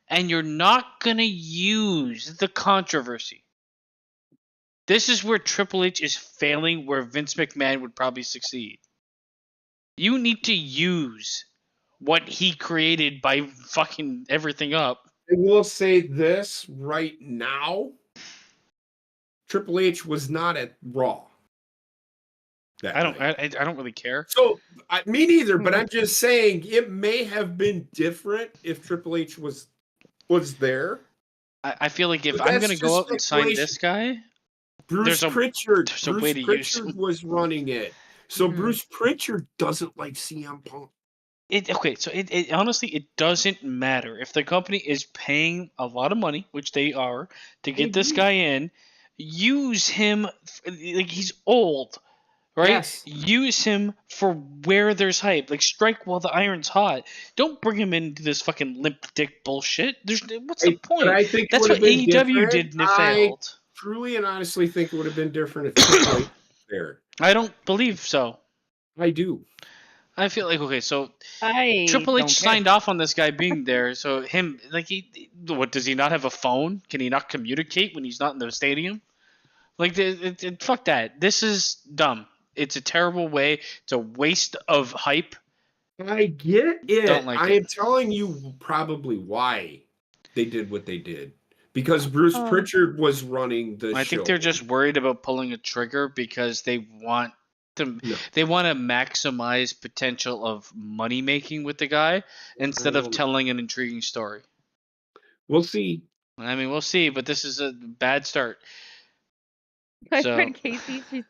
And you're not going to use the controversy. This is where Triple H is failing, where Vince McMahon would probably succeed. You need to use what he created by fucking everything up. I will say this right now. Triple H was not at Raw. I don't really care. So me neither, but I'm just saying it may have been different if Triple H was there. I feel like if I'm gonna go out and sign this guy, Bruce Pritchard Pritchard was running it. So Bruce Pritchard doesn't like CM Punk. It honestly, it doesn't matter if the company is paying a lot of money, which they are, to get this guy in. Use him like he's old. right? Yes. Use him for where there's hype. Like, strike while the iron's hot. Don't bring him into this fucking limp dick bullshit. What's the point? But I think That's what AEW did and it failed. Truly and honestly think it would have been different if Triple H was there. I don't believe so. I do. I feel like, okay, so I Triple H don't care. signed off on this guy being there, so him, like, what, does he not have a phone? Can he not communicate when he's not in the stadium? Like, fuck that. This is dumb. It's a terrible way. It's a waste of hype. I get it. Don't like I it. am telling you probably why they did what they did. Because Bruce Pritchard was running the show. I think they're just worried about pulling a trigger because they want to maximize potential of money making with the guy instead of telling an intriguing story. We'll see. I mean, we'll see, but this is a bad start. My friend Casey, she's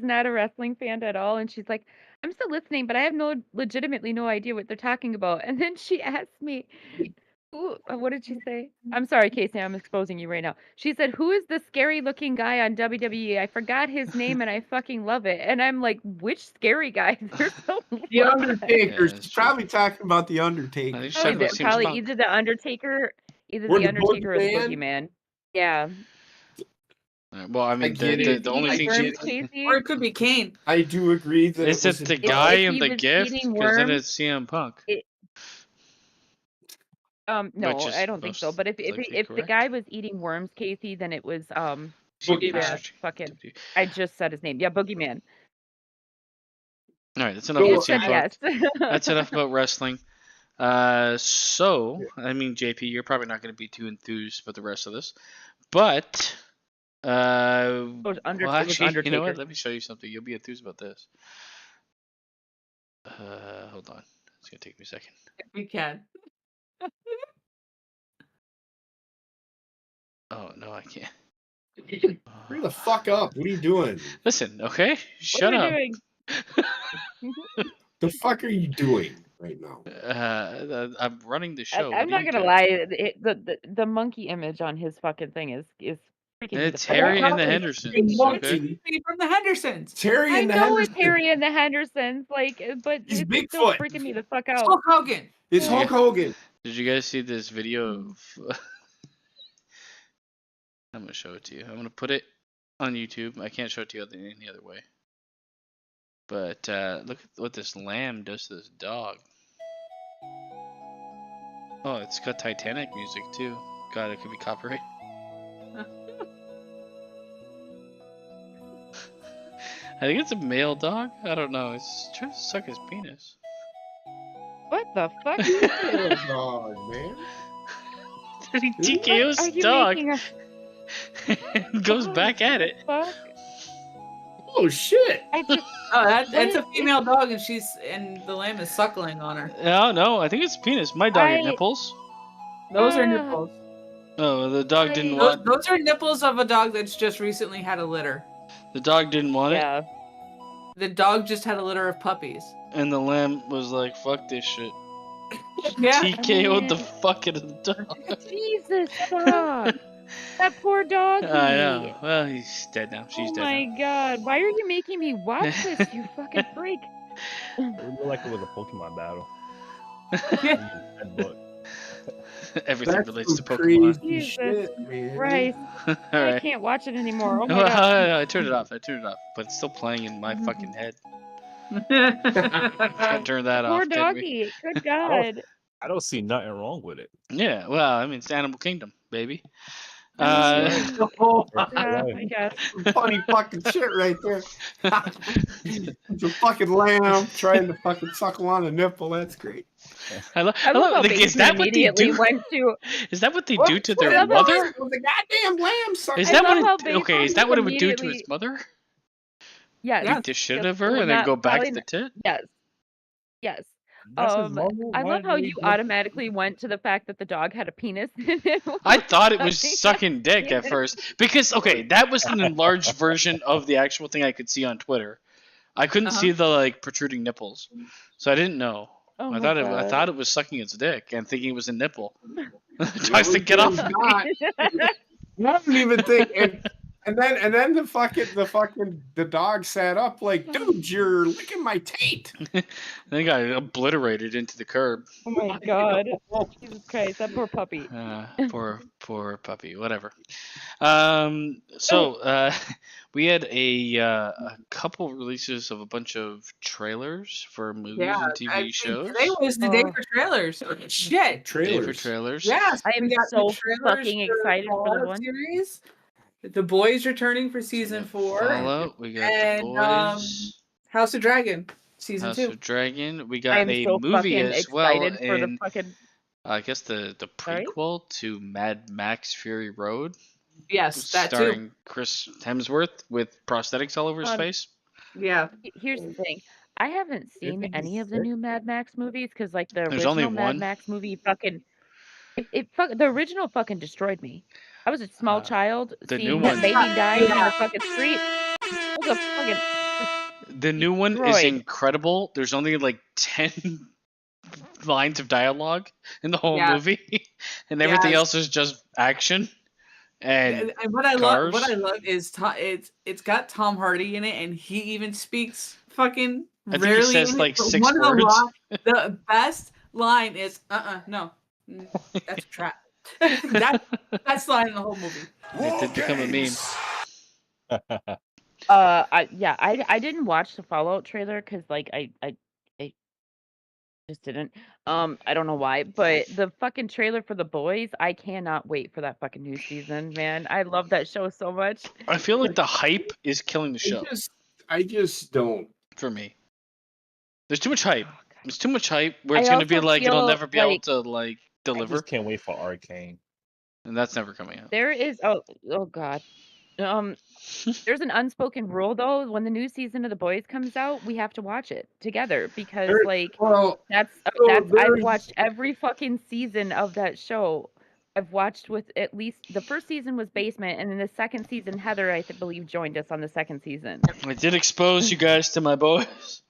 not a wrestling fan at all, and she's like, I'm still listening, but I have legitimately no idea what they're talking about. And then she asked me, what did she say? I'm sorry, Casey, I'm exposing you right now. She said, who is the scary looking guy on WWE? I forgot his name and I fucking love it. And I'm like, which scary guy? There's so The Undertaker. Yeah, she's probably talking about the Undertaker. Probably either the Undertaker, or the Boogeyman. Yeah. Well, I mean, the only thing or it could be Kane. I do agree that is it the guy in the gift, because then it's CM Punk. No, I don't think so. But if the guy was eating worms, Casey, then it was fucking. I just said his name. Yeah, Boogeyman. All right, that's enough about CM Punk. Yes. That's enough about wrestling. So I mean, JP, you're probably not going to be too enthused about the rest of this, but. Actually, you know what? Let me show you something. You'll be enthused about this. Hold on. It's gonna take me a second. We can. Oh no, I can't. Hurry the fuck up! What are you doing? Listen, okay. Shut up. The fuck are you doing right now? I'm running the show. I'm not gonna lie. The monkey image on his fucking thing is. It's Harry and the Hendersons. Okay? From the Hendersons. It's Harry and the Hendersons. I know it's Harry and the Hendersons. Like, but he's it's Bigfoot. still freaking me the fuck out. It's Hulk Hogan. It's Hulk Hogan. Did you guys see this video? I'm gonna show it to you. I'm gonna put it on YouTube. I can't show it to you any other way. But look at what this lamb does to this dog. Oh, it's got Titanic music too. God, it could be copyright. I think it's a male dog. I don't know. It's trying to suck his penis. What the fuck? Dog, man. He TKO's dog. Goes back at it. Fuck? Oh shit! That's a female dog, and the lamb is suckling on her. No, I think it's penis. My dog had nipples. Those are nipples. Oh, the dog didn't want. Those are nipples of a dog that's just recently had a litter. The dog didn't want it. Yeah. The dog just had a litter of puppies. And the lamb was like, "Fuck this shit." Yeah. TKO'd the fuck out of the dog. Jesus fuck. That poor dog. I know. Well, he's dead now. She's dead. Oh my god. Why are you making me watch this, you fucking freak? It would be like it was a Pokemon battle. Everything relates to Pokemon. Jesus shit, man. Christ. Right. I can't watch it anymore. Oh my god. I turned it off. But it's still playing in my fucking head. Can't turn that off. Poor doggy. Good God. I don't see nothing wrong with it. Yeah, well, I mean, it's Animal Kingdom, baby. I guess. Funny fucking shit right there. It's a fucking lamb trying to fucking suckle on a nipple. That's great. I love like, is that what they do? Is that what they do to their mother? The goddamn lamb sucker. Is that what it would do to his mother? Yes. Beat the shit out of her and then go back to the tit? Yes. I love how you automatically went to the fact that the dog had a penis in it. I thought it was sucking dick at first because that was an enlarged version of the actual thing I could see on Twitter. I couldn't see the like protruding nipples, so I didn't know. Oh I thought it was sucking its dick and thinking it was a nipple. Tries to get off. I don't even think. And then the dog sat up like, dude, you're licking my taint. They got obliterated into the curb. Oh my god. Jesus Christ, that poor puppy. Poor puppy. Whatever. So we had a couple releases of a bunch of trailers for movies and TV shows. Today was the day for trailers. Shit. Day for trailers. Yes, I am we got so the trailers fucking excited for the Fallout one. series. The Boys returning for season 4. Fallout. We got And, the Boys. House of Dragon season House 2. of Dragon. We I got am a so movie fucking as well. excited for the fucking. I guess the Sorry? prequel to Mad Max Fury Road. Yes, that starring too. Chris Hemsworth with prosthetics all over his face. Yeah. Here's the thing. I haven't seen any of the new Mad Max movies because, like, the There's only original Mad one. Max movie fucking. The original fucking destroyed me. I was a small child the seeing new that one- baby dying in the fucking street. It was a fucking. The new one is Destroyed. incredible. There's only like 10 lines of dialogue in the whole Yeah. movie, and everything Yes. else is just action. And what I cars. love is it's got Tom Hardy in it, and he even speaks fucking I think he rarely. says, in it, like, but 6 one of words. the best line is no, that's a trap. That's the line in the whole movie. it did become a meme. I didn't watch the Fallout trailer because, like, I just didn't. I don't know why, but the fucking trailer for The Boys, I cannot wait for that fucking new season, man. I love that show so much. I feel like the hype is killing the show I just don't. for me. There's too much hype. Oh, God. There's too much hype where I it's going to be also like it'll feel never be able like- to like I deliver, just can't wait for Arcane. and that's never coming out. There is oh God. There's an unspoken rule though. When the new season of The Boys comes out, we have to watch it together because There- like Well, that's so I've there's- watched every fucking season of that show. I've watched with at least the first season was Basement, and then the second season Heather I believe joined us on the second season. I did expose you guys to my boys.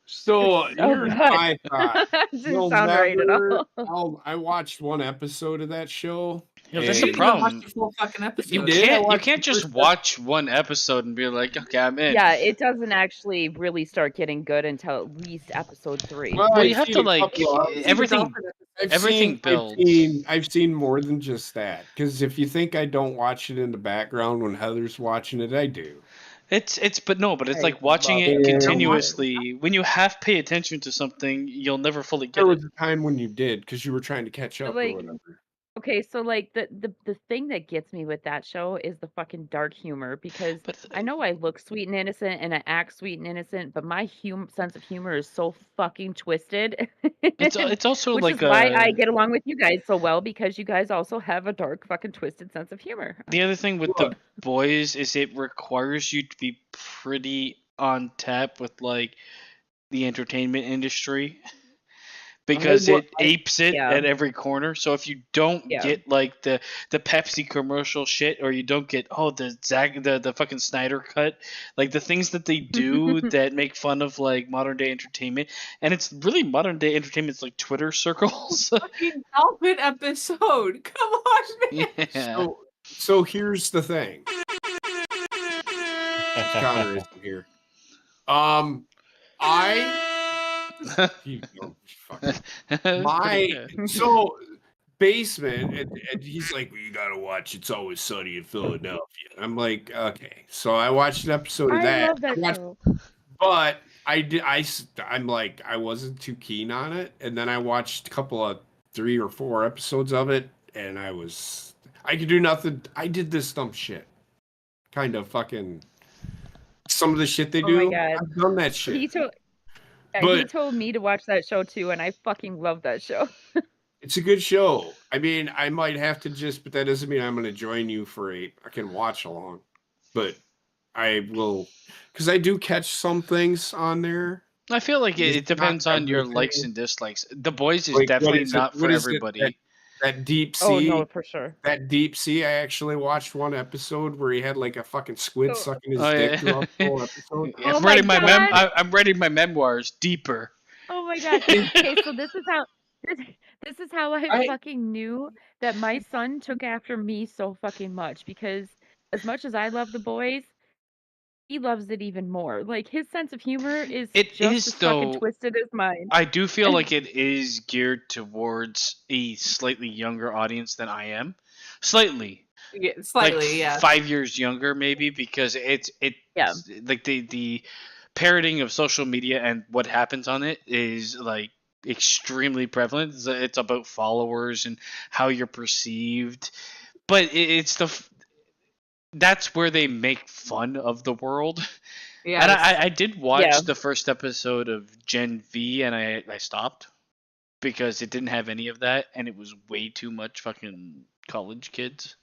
so here's God. my thought. That didn't You'll sound right at never- all. I watched one episode of that show. Yeah, that's and- the problem. Watch the full fucking episode. You did? can't, I watched you can't the just first watch one episode and be like, okay, I'm in. Yeah, it doesn't actually really start getting good until at least episode 3. Well, you I've have seen to a like couple of- everything. Everything builds. I've seen more than just that. Because if you think I don't watch it in the background when Heather's watching it, I do. But it's I like watching love it it. continuously. When you have pay attention to something, you'll never fully get There it. was a time when you did because you were trying to catch up like, or whatever. Okay, so like the thing that gets me with that show is the fucking dark humor because But I know I look sweet and innocent and I act sweet and innocent, but my sense of humor is so fucking twisted. it's also Which like is why I get along with you guys so well because you guys also have a dark fucking twisted sense of humor. the other thing with the boys is it requires you to be pretty on tap with like the entertainment industry. Because it apes it Yeah. at every corner. So if you don't Yeah. get like the Pepsi commercial shit, or you don't get the fucking Snyder cut, like the things that they do that make fun of like modern day entertainment, and it's really modern day entertainment. It's like Twitter circles. Fucking dolphin episode. Come on, man. Yeah. So here's the thing. Connor isn't here. You know, fucking- so Basement, and he's like, well, you gotta watch It's Always Sunny in Philadelphia. I'm like, okay. So I watched an episode of I that. love that I watched- show. But I'm like, I wasn't too keen on it. And then I watched a couple of 3 or 4 episodes of it, and I could do nothing. I did this dumb shit. Kind of fucking some of the shit they Oh do. my God. I've done that shit. He But- told me to watch that show too, and I fucking love that show. It's a good show. I mean, I might have to but that doesn't mean I'm going to join you for I can watch along. But I will, because I do catch some things on there. I feel like it It's depends not on your everything. likes and dislikes. The Boys is Like, what definitely is it- not for what is it everybody. That Deep Sea. Oh no, for sure. That Deep Sea, I actually watched one episode where he had like a fucking squid Oh. sucking his Oh, dick yeah. throughout the whole episode. Oh I'm my writing God. I'm writing my memoirs deeper. Oh my God. Okay, so this is how I I- fucking knew that my son took after me so fucking much because as much as I love The Boys, he loves it even more. Like, his sense of humor is It just is as fucking though. twisted as mine. I do feel like it is geared towards a slightly younger audience than I am. Slightly. Yeah, Like slightly, yeah. 5 years younger maybe, because it's Yeah. like the parroting of social media and what happens on it is like extremely prevalent. It's about followers and how you're perceived, but it's that's where they make fun of the world. And Yes. I did watch Yeah. the first episode of Gen V, and I stopped because it didn't have any of that, and it was way too much fucking college kids.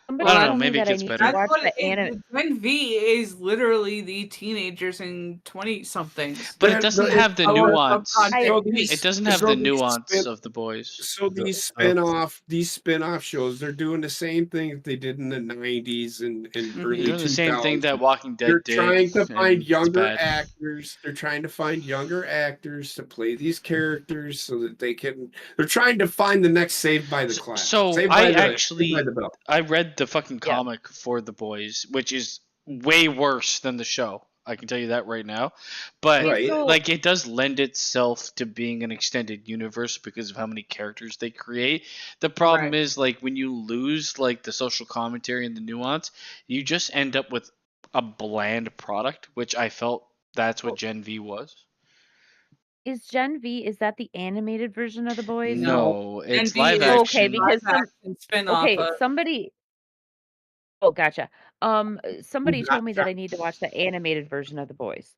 Somebody I don't know, told me maybe it that I gets need better. to That's watch what the anime. Gen V is literally the teenagers and 20-somethings. But it doesn't have the nuance. It doesn't have the nuance of The Boys. So these spin-off shows, they're doing the same thing that they did in the 90s and early 2000s. They're doing the same thing that Walking Dead They're did. trying to find and it's younger bad. actors. They're trying to find younger actors to play these characters so that they can. They're trying to find the next Saved by the Class. So Saved by I the- actually Saved by the Bell. I read the fucking Yeah. comic for The Boys, which is way worse than the show. I can tell you that right now. But Right. So- like it does lend itself to being an extended universe because of how many characters they create. The problem Right. is like when you lose like the social commentary and the nuance, you just end up with a bland product, which I felt that's what Gen V was. Is Gen V, is that the animated version of The Boys? No, it's Gen V live is action. Okay, because spin-off okay, of somebody. Oh, gotcha. Somebody told me that Gotcha. I need to watch the animated version of The Boys.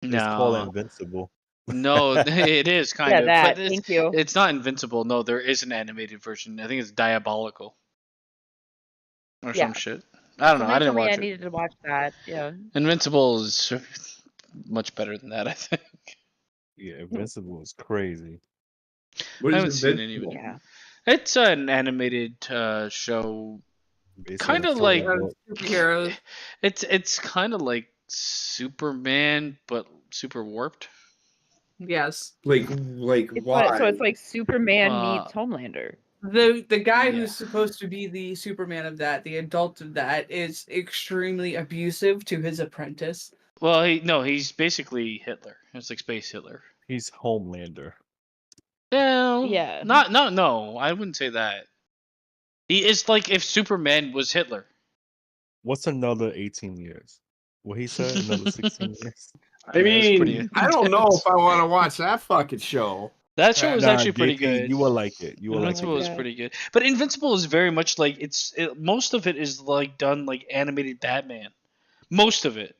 It's called No. Invincible. No, it is kind Yeah, of. that. But Thank you. it's not Invincible. No, there is an animated version. I think it's Diabolical. Or Yeah. some shit. I don't know. I Somebody didn't told me watch I it. needed to watch that. Yeah. Invincible is much better than that, I think. Yeah, Invincible is crazy. What I is haven't seen Invincible? any. Yeah. It's an animated show. Based Kind on of a like comic book. superheroes. it's kind of like Superman, but super warped. Yes. Like It's why? so it's like Superman Uh, meets Homelander. The guy Yeah. who's supposed to be the Superman of that, the adult of that, is extremely abusive to his apprentice. Well, he's basically Hitler. It's like space Hitler. He's Homelander. No, Yeah. no. I wouldn't say that. He is like if Superman was Hitler. What's another 18 years? What he said, another 16 years? I Yeah, it's mean, pretty I don't know intense. if I want to watch that fucking show. That show was Nah, actually pretty JP, good. You will like it. You will like Invincible it. is Yeah. pretty good, but Invincible is very much like most of it is like done like animated Batman. Most of it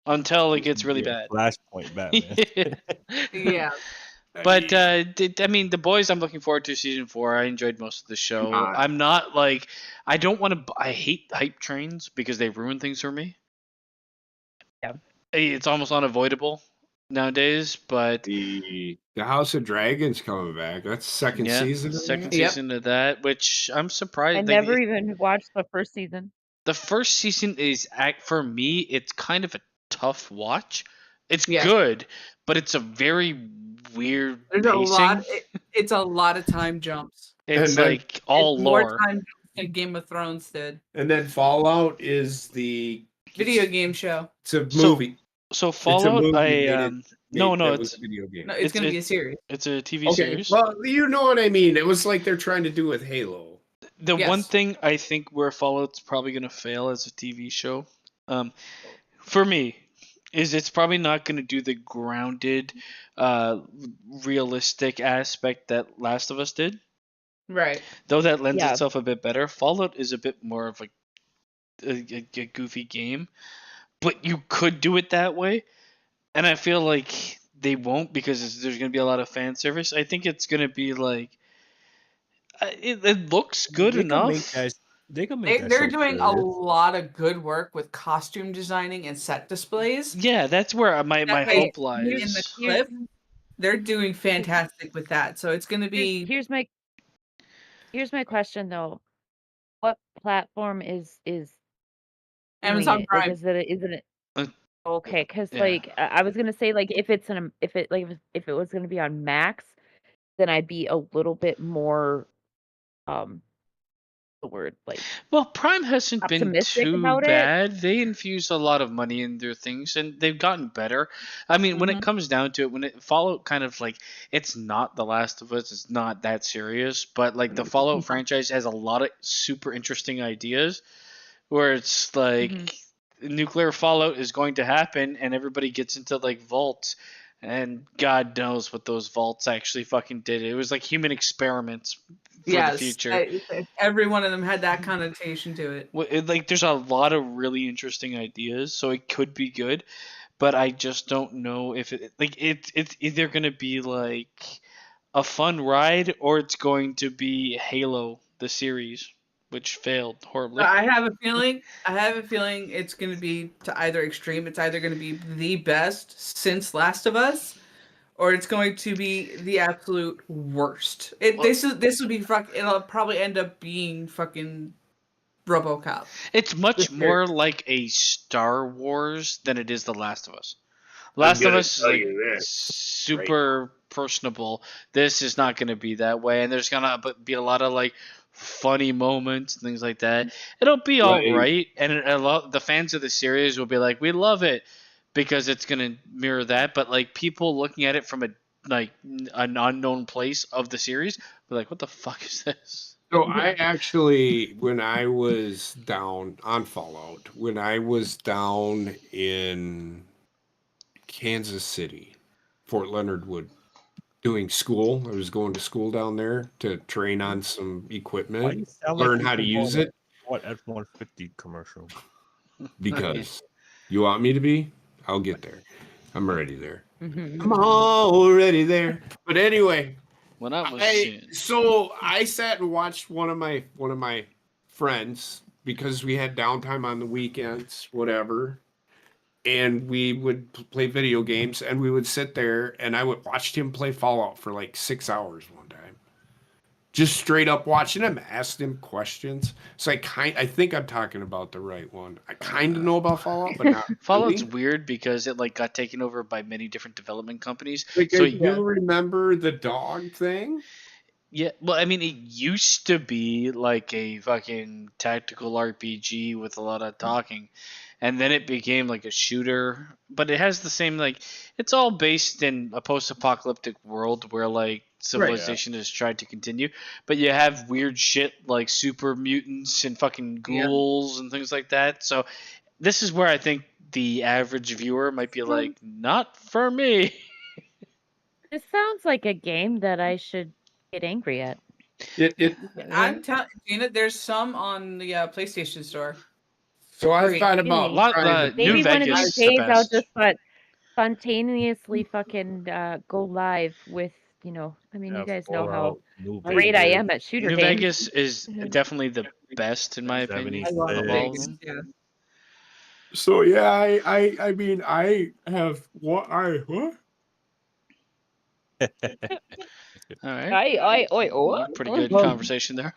until it gets really Yeah, bad. Flashpoint Batman. Yeah. But I mean, The Boys. I'm looking forward to season 4. I enjoyed most of the show. Come on. I'm not like I don't want to. I hate hype trains because they ruin things for me. Yeah. It's almost unavoidable nowadays, but The House of Dragons coming back. That's second yeah, season. second Yep. season of that, which I'm surprised. I never even watched the first season. The first season is for me. It's kind of a tough watch. It's Yes. good, but it's a very weird There's pacing. a lot. It's a lot of time jumps. It's And then- like all It's more lore. time jumps than Game of Thrones did. And then Fallout is the Video game show. It's a So- movie. So It's a Fallout, movie I made no, that was it's a video game. No, it's gonna be a series. it's a TV Okay, series. well, you know what I mean. It was like they're trying to do with Halo. The one Yes. thing I think where Fallout's probably gonna fail as a TV show, for me, is it's probably not gonna do the grounded, realistic aspect that Last of Us did. Right. Though that lends Yeah. itself a bit better. Fallout is a bit more of a goofy game, but you could do it that way, and I feel like they won't because there's going to be a lot of fan service. I think it's going to be like it looks good They can enough. make that- They can make that They're show doing a serious. lot of good work with costume designing and set displays. Yeah, that's where my That way, hope in lies. the clip, they're doing fantastic with that. So it's going to be Here's my question though. What platform is doing Amazon it? Prime. Like, isn't it? Uh, Okay, because yeah. like I was gonna say, like if it was gonna be on Max, then I'd be a little bit more the word, like, Well, Prime hasn't been optimistic too about it. bad. They infuse a lot of money in their things, and they've gotten better. I mean, when it comes down to it, when it Fallout kind of like, it's not The Last of Us, it's not that serious, but like the Fallout franchise has a lot of super interesting ideas, where it's like nuclear fallout is going to happen, and everybody gets into like vaults, and God knows what those vaults actually fucking did. It was like human experiments for the future. Every one of them had that connotation to it. Like, there's a lot of really interesting ideas, so it could be good, but I just don't know if it's either gonna be like a fun ride or it's going to be Halo the series, which failed horribly. I have a feeling it's going to be to either extreme. It's either going to be the best since Last of Us, or it's going to be the absolute worst. This will be it'll probably end up being fucking RoboCop. It's much more like a Star Wars than it is The Last of Us. Last of Us is like super personable. This is not going to be that way, and there's gonna be a lot of like funny moments and things like that. It'll be all right, and the fans of the series will be like, "We love it," because it's gonna mirror that. But like people looking at it from an unknown place of the series, be like, "What the fuck is this?" So I actually, when I was down on Fallout, when I was down in Kansas City, Fort Leonard Wood, doing school, I was going to school down there to train on some equipment, learn how to use it. What F-150 commercial? Because you want me to be? I'll get there. I'm already there. I'm already there. But anyway, when I was so I sat and watched one of my friends, because we had downtime on the weekends, whatever, and we would play video games, and we would sit there, and I would watch him play Fallout for like 6 hours one time. Just straight up watching him, asked him questions. So I think I'm talking about the right one. I kind of know about Fallout, but not Fallout's really. weird because it like got taken over by many different development companies. Like, so you remember the dog thing? Yeah, well, I mean, it used to be like a fucking tactical RPG with a lot of talking, and then it became like a shooter. But it has the same, like, it's all based in a post-apocalyptic world where like civilization has tried to continue, but you have weird shit like super mutants and fucking ghouls and things like that. So this is where I think the average viewer might be like, not for me. This sounds like a game that I should get angry at. I'm telling Gina, there's some on the PlayStation Store. So I thought about New Vegas. One of these days I'll just spontaneously fucking go live with, I mean, you guys know how great I am at shooter games. New Vegas is definitely the best in my opinion. I love Vegas. Yeah. So yeah, I mean, I have what? All right. Pretty good conversation there.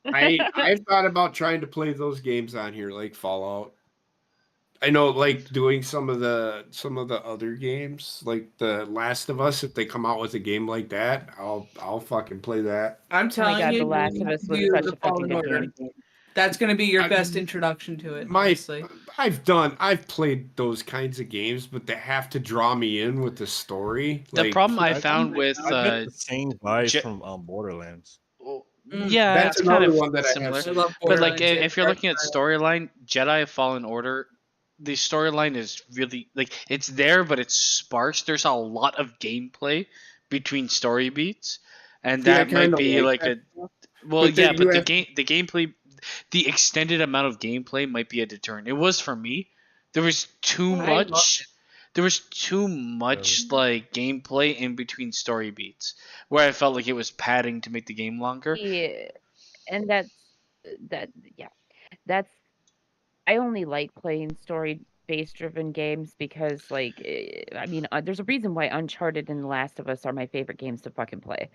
I thought about trying to play those games on here, like Fallout. I know, like doing some of the other games, like The Last of Us. If they come out with a game like that, I'll fucking play that. I'm telling you, The Last of Us was such a fucking good game. That's going to be your best introduction to it. I've played those kinds of games, but they have to draw me in with the story. The problem I found with the same vibes from Yeah, That's it's kind of one that similar. I have. But like, if you're looking at storyline, Jedi Fallen Order, the storyline is really like it's there, but it's sparse. There's a lot of gameplay between story beats, and that might be like a well, yeah. But the gameplay, the extended amount of gameplay might be a deterrent. It was for me. There was too much. There was too much like gameplay in between story beats, where I felt like it was padding to make the game longer. Yeah, and that's. I only like playing story-based driven games because, like, I mean, there's a reason why Uncharted and The Last of Us are my favorite games to fucking play.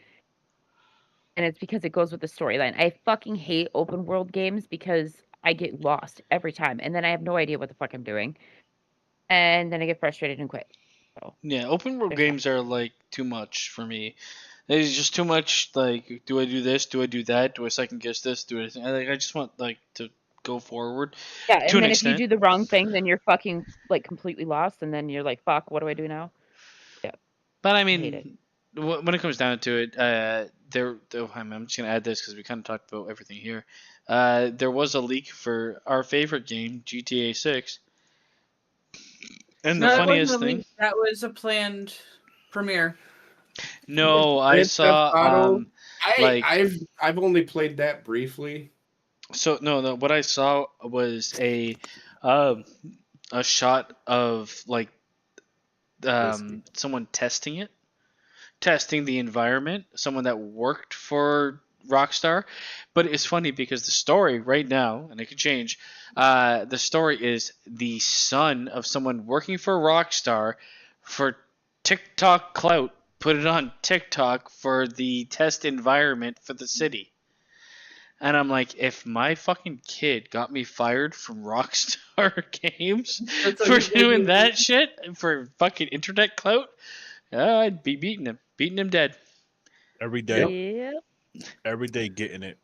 And it's because it goes with the storyline. I fucking hate open world games because I get lost every time, and then I have no idea what the fuck I'm doing. And then I get frustrated and quit. So, yeah, open world games are like too much for me. There's just too much. Like, do I do this? Do I do that? Do I second guess this? Do I? Like, I just want like to go forward Yeah, to and an then if you extent. do the wrong thing, then you're fucking like completely lost, and then you're like, "Fuck, what do I do now?" Yeah, But I hate it. mean, when it comes down to it, I'm just gonna add this because we kind of talked about everything here. There was a leak for our favorite game, GTA 6, and the No, that wasn't funniest a thing. leak. That was a planned premiere. No, I Grand Theft saw Auto. like I've only played that briefly. so no, what I saw was um a shot of like someone testing the environment, someone that worked for Rockstar. But it's funny because the story right now, and it could change, the story is the son of someone working for Rockstar for TikTok clout, put it on TikTok for the test environment for the city. And I'm like, if my fucking kid got me fired from Rockstar Games for doing that shit, for fucking internet clout, I'd be beating him dead. Every day, Yeah. every day getting it.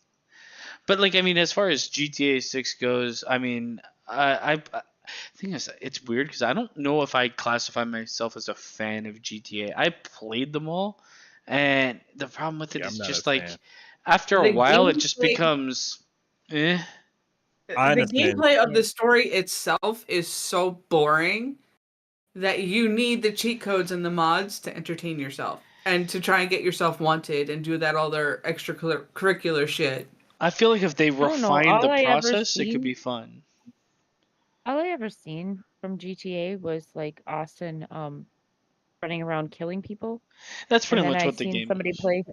But like, I mean, as far as GTA 6 goes, I mean, I thing is, it's weird because I don't know if I classify myself as a fan of GTA. I played them all, and the problem with it is I'm not just a like fan. after a The while, it just gameplay- becomes, eh. I The understand. gameplay of the story itself is so boring that you need the cheat codes and the mods to entertain yourself and to try and get yourself wanted and do that all their extracurricular shit. I feel like if they don't know, refined the all I ever process, it could seen- be fun. All I ever seen from GTA was like Austin running around killing people. That's And pretty then much I what the seen game somebody is. play.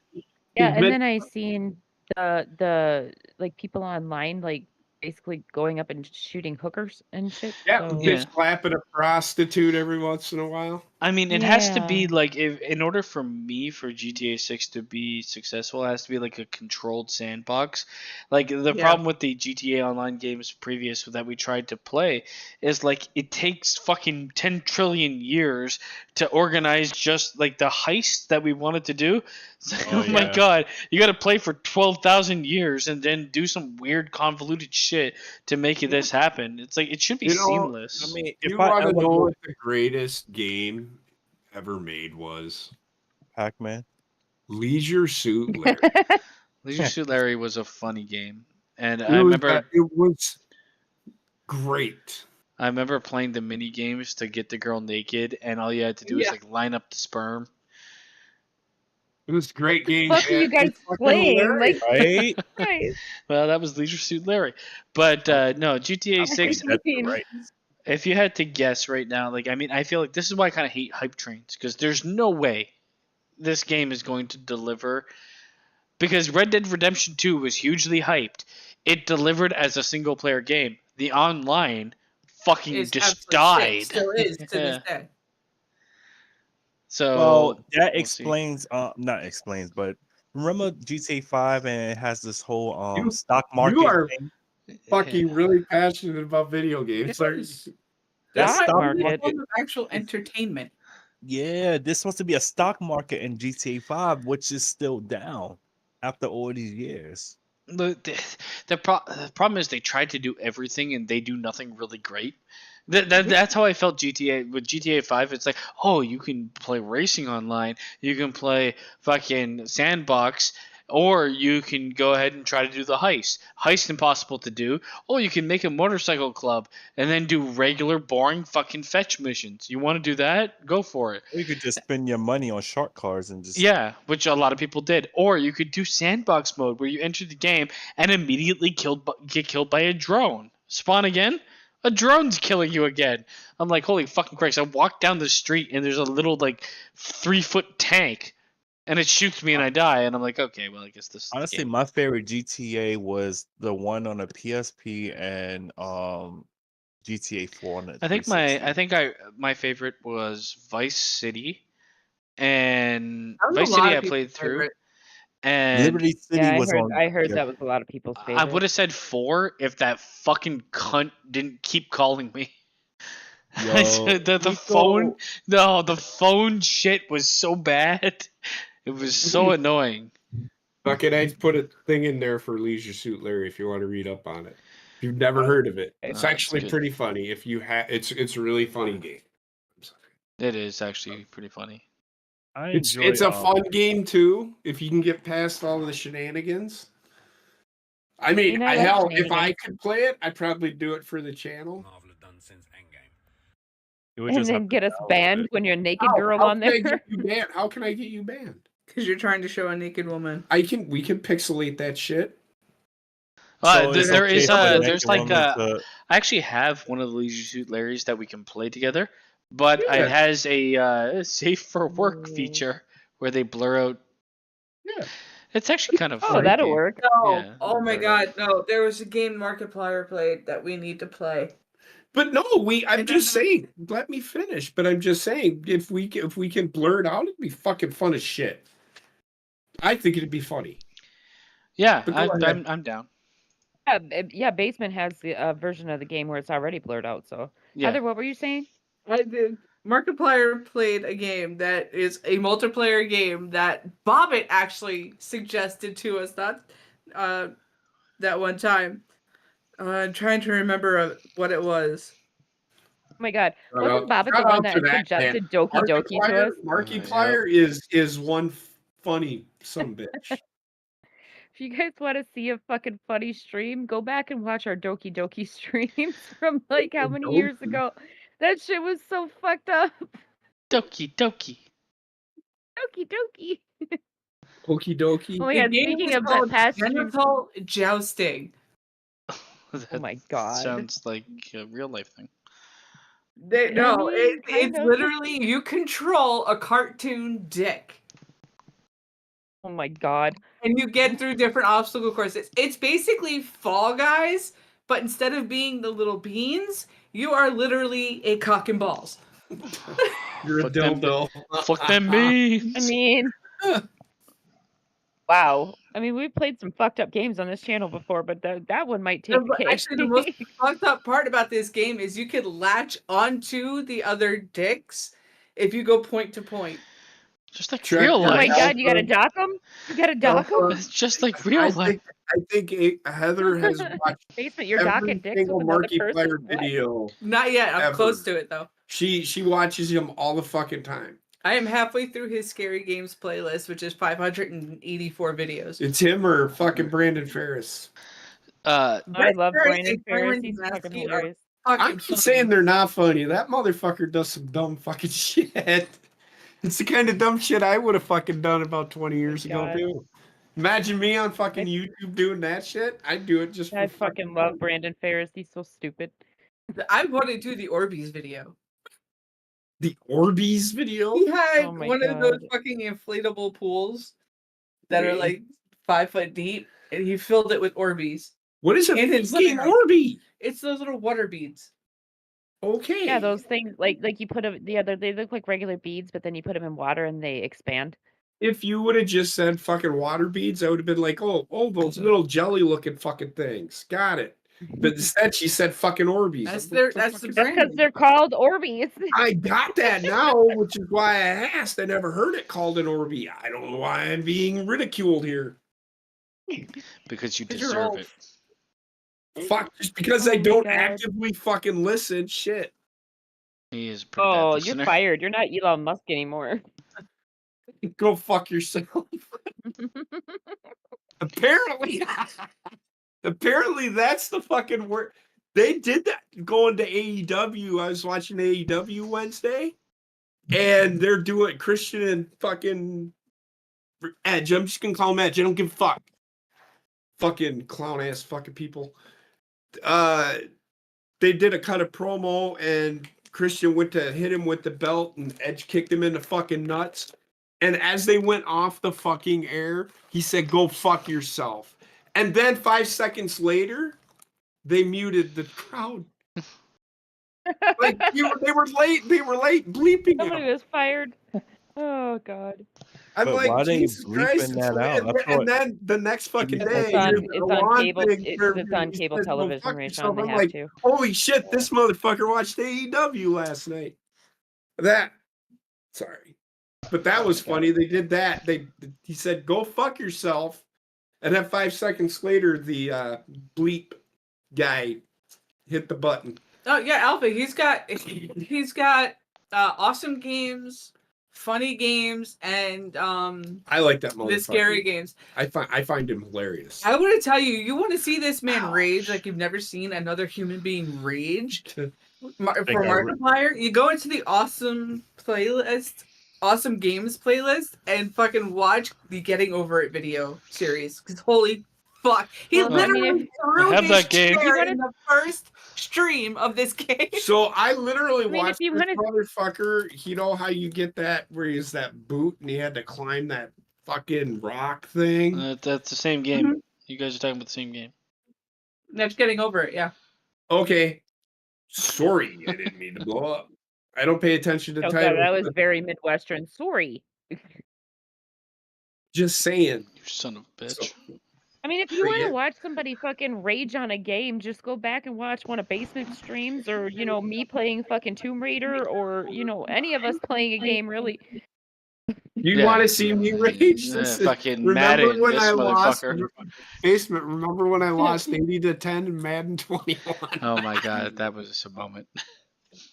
Yeah, and But- then I seen the like people online like basically going up and shooting hookers and shit. Yeah, so- bitch clapping a prostitute every once in a while. I mean, it has to be Yeah. like if in order for me for GTA 6 to be successful, it has to be like a controlled sandbox. Like the Yeah. problem with the GTA Online games previous that we tried to play is like it takes fucking 10 trillion years to organize just like the heist that we wanted to do. It's like, Oh, oh my yeah. god, you got to play for 12,000 years and then do some weird convoluted shit to make this happen. It's like it should be You know, seamless. I mean, You if I want to ever know go what the greatest game ever made was? Pac-Man, Leisure Suit Larry. Leisure Suit Larry was a funny game, and It I was, remember it was great. I remember playing the mini games to get the girl naked, and all you had to do was Yeah. like line up the sperm. It was a great game. Fuck are you man. guys It's fucking playing? hilarious. Like, right? guys, Well, that was Leisure Suit Larry, but no GTA 6. That's right. If you had to guess right now, like I mean, I feel like this is why I kind of hate hype trains because there's no way this game is going to deliver. Because Red Dead Redemption 2 was hugely hyped. It delivered as a single player game. The online fucking Is just absolute died. shit. Still is to this day. So Well, that we'll explains, not explains, but remember GTA 5 and it has this whole You- stock market are thing? Fucking really passionate about video games. Like, That's That Stock stock market. market. form of actual entertainment. Yeah, there's supposed to be a stock market in GTA 5, which is still down after all these years. the problem is they tried to do everything and they do nothing really great. That's how I felt with GTA 5. It's like, oh, you can play racing online, you can play fucking sandbox, or you can go ahead and try to do the heist. Heist impossible to do. Oh, you can make a motorcycle club and then do regular boring fucking fetch missions. You want to do that? Go for it. Or you could just spend your money on shark cars and just Yeah, which a lot of people did. Or you could do sandbox mode where you enter the game and immediately get killed by a drone. Spawn again? A drone's killing you again. I'm like, holy fucking Christ. I walk down the street and there's a little like 3-foot tank and it shoots me and I die. And I'm like, okay, well, I guess this is the honestly, game. my favorite GTA was the one on the PSP and GTA 4 on the I think 360. my favorite was Vice City. And That was a Vice lot City of I people's played through. favorite. And Liberty City yeah, was on. I heard yeah. that was a lot of people's favorite. I would have said 4 if that fucking cunt didn't keep calling me. Yo, the Nico- phone, no, the phone shit was so bad. It was so annoying. Fucking, I put a thing in there for Leisure Suit Larry if you want to read up on it. If you've never heard of it, it's actually pretty funny. If you it's a really funny game. It is actually pretty funny. It's a fun game too. If you can get past all of the shenanigans. I mean, hell, if I could play it, I'd probably do it for the channel. And then get us banned when you're a naked girl on there. How can I get you banned? Because you're trying to show a naked woman. We can pixelate that shit. There's like I actually have one of the Leisure Suit Larrys that we can play together, but it has a safe for work feature where they blur out. Yeah. It's actually kind of fun. That'll work. No. Yeah, oh my god, no. There was a game Markiplier played that we need to play. But no, I'm just saying, let me finish. But I'm just saying, if we can blur it out, it'd be fucking fun as shit. I think it'd be funny. Yeah, I'm down. Yeah, Basement has the version of the game where it's already blurred out. So, yeah. Heather, what were you saying? I did. Markiplier played a game that is a multiplayer game that Bobbit actually suggested to us that one time. I'm trying to remember what it was. Oh my god. Wasn't Bobbit the one that suggested Doki Doki to us? Markiplier is one funny bitch. If you guys want to see a fucking funny stream, go back and watch our Doki Doki streams from like how many years ago. That shit was so fucked up. Doki Doki. Doki Doki. Okie dokie. Oh my god, speaking of past genital jousting. Oh my god. Sounds like a real life thing. It's literally you control a cartoon dick. Oh my god. And you get through different obstacle courses. It's basically Fall Guys, but instead of being the little beans, you are literally a cock and balls. You're a dildo. Fuck them beans. I mean, wow. I mean, we've played some fucked up games on this channel before, but that one might take the cake. Actually, the most fucked up part about this game is you could latch onto the other dicks if you go point to point. Just like real life. Oh my god, you gotta dock them? You gotta dock them? It's just like real life. I think Heather has watched Basement, you're docking dicks single with another person? Markiplier video. Not yet. I'm close to it, though. She watches him all the fucking time. I am halfway through his Scary Games playlist, which is 584 videos. It's him or fucking Brandon Ferris. I love Brandon Ferris. He's fucking hilarious. I'm not saying they're not funny. That motherfucker does some dumb fucking shit. It's the kind of dumb shit I would have fucking done about 20 years ago, too. Imagine me on fucking YouTube doing that shit. I'd do it just for I fucking love Brandon Ferris. He's so stupid. I want to do the Orbeez video. The Orbeez video? He had one of those fucking inflatable pools that are like 5 foot deep, and he filled it with Orbeez. What is a fucking Orbee? It's those little water beads. Okay. Yeah, those things like you put them they look like regular beads, but then you put them in water and they expand. If you would have just said fucking water beads, I would have been like, oh, those little jelly looking fucking things. Got it. But instead she said fucking Orbeez. That's the brand. Because they're called Orbeez. I got that now, which is why I asked. I never heard it called an Orbee. I don't know why I'm being ridiculed here. Because you deserve it. Fuck, just because I don't actively fucking listen, shit. He is pretty bad listener. You're fired. You're not Elon Musk anymore. Go fuck yourself. Apparently that's the fucking word. They did that going to AEW. I was watching AEW Wednesday, and they're doing Christian and fucking Edge. I'm just gonna call him Edge. I don't give a fuck. Fucking clown ass fucking people. They did a kind of promo, and Christian went to hit him with the belt, and Edge kicked him in the fucking nuts. And as they went off the fucking air, he said, "Go fuck yourself." And then 5 seconds later, they muted the crowd. Like they were late. They were late bleeping. Somebody was fired. Oh god. I'm like, Jesus Christ, that out? And then the next fucking day, it's on cable television right now. They have to. Holy shit! This motherfucker watched AEW last night. Sorry. But that was funny. They did that. He said, "Go fuck yourself," and then 5 seconds later, the bleep guy hit the button. Oh yeah, Alpha. He's got awesome games, funny games, and I like that motherfucker. the scary games. I find him hilarious. I want to tell you, you want to see this man rage like you've never seen another human being rage. For Markiplier, you go into the awesome games playlist, and fucking watch the Getting Over It video series. Because holy fuck, he literally threw his chair in the first stream of this game. So I literally watched this motherfucker. You know how you get that where he's that boot and he had to climb that fucking rock thing? That's the same game. Mm-hmm. You guys are talking about the same game. That's Getting Over It, yeah. Okay. Sorry, I didn't mean to blow up. I don't pay attention to titles. That was very Midwestern. Sorry. Just saying. You son of a bitch. So, I mean, if you want to watch somebody fucking rage on a game, just go back and watch one of Basement streams, or me playing fucking Tomb Raider, or any of us playing a game. Really. You want to see me rage? Fucking Madden, when this I motherfucker. Lost Basement? Remember when I lost 80-10 in Madden 21? Oh my god, that was a moment.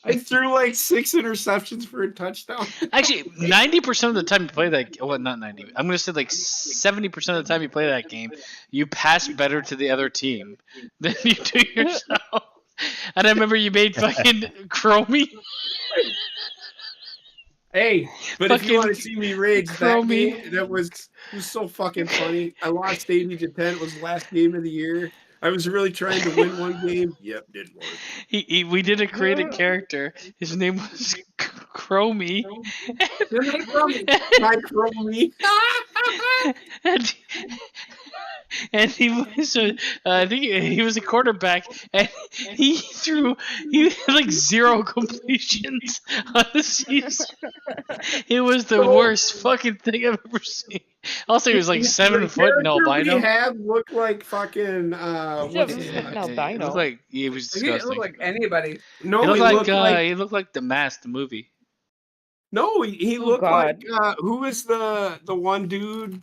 I threw like 6 interceptions for a touchdown. Actually, 90% of the time you play that, well, not 90. I'm gonna say like 70% of the time you play that game, you pass better to the other team than you do yourself. And I remember you made fucking Chromie. Hey, but if you want to see me rage, that game, it was so fucking funny. I lost 80-10. It was the last game of the year. I was really trying to win one game. Yep, didn't work. We did create a character. His name was Chromie. My Chromie. And he was I think he was a quarterback, and he had like 0 completions on the season. It was the worst fucking thing I've ever seen. Also, he was like 7 foot and albino. He had looked like fucking what's his name? Albino. Looked like he was disgusting. He didn't look like anybody. No, he looked like The Mask, the movie. No, he looked like who is the one dude?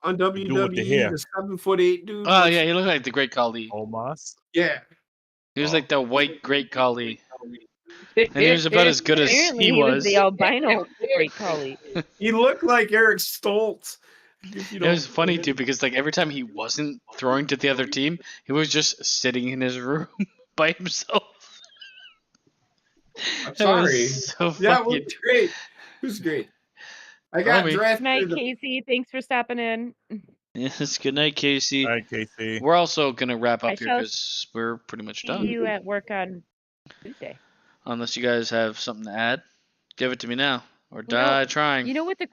On WWE, the 7'8" dude. Oh yeah, he looked like the Great Khali. Omos. Yeah, he was like the white Great Khali, and he was about as good as he was. The albino Great Khali. He looked like Eric Stoltz. It was funny too because like every time he wasn't throwing to the other team, he was just sitting in his room by himself. I'm sorry. Yeah, it was great. It was great. I got drafted. Good night, Casey. Thanks for stopping in. Yes, good night, Casey. All right, Casey. We're also going to wrap up here because we're pretty much done. See you at work on Tuesday. Unless you guys have something to add, give it to me now or die trying. You know what the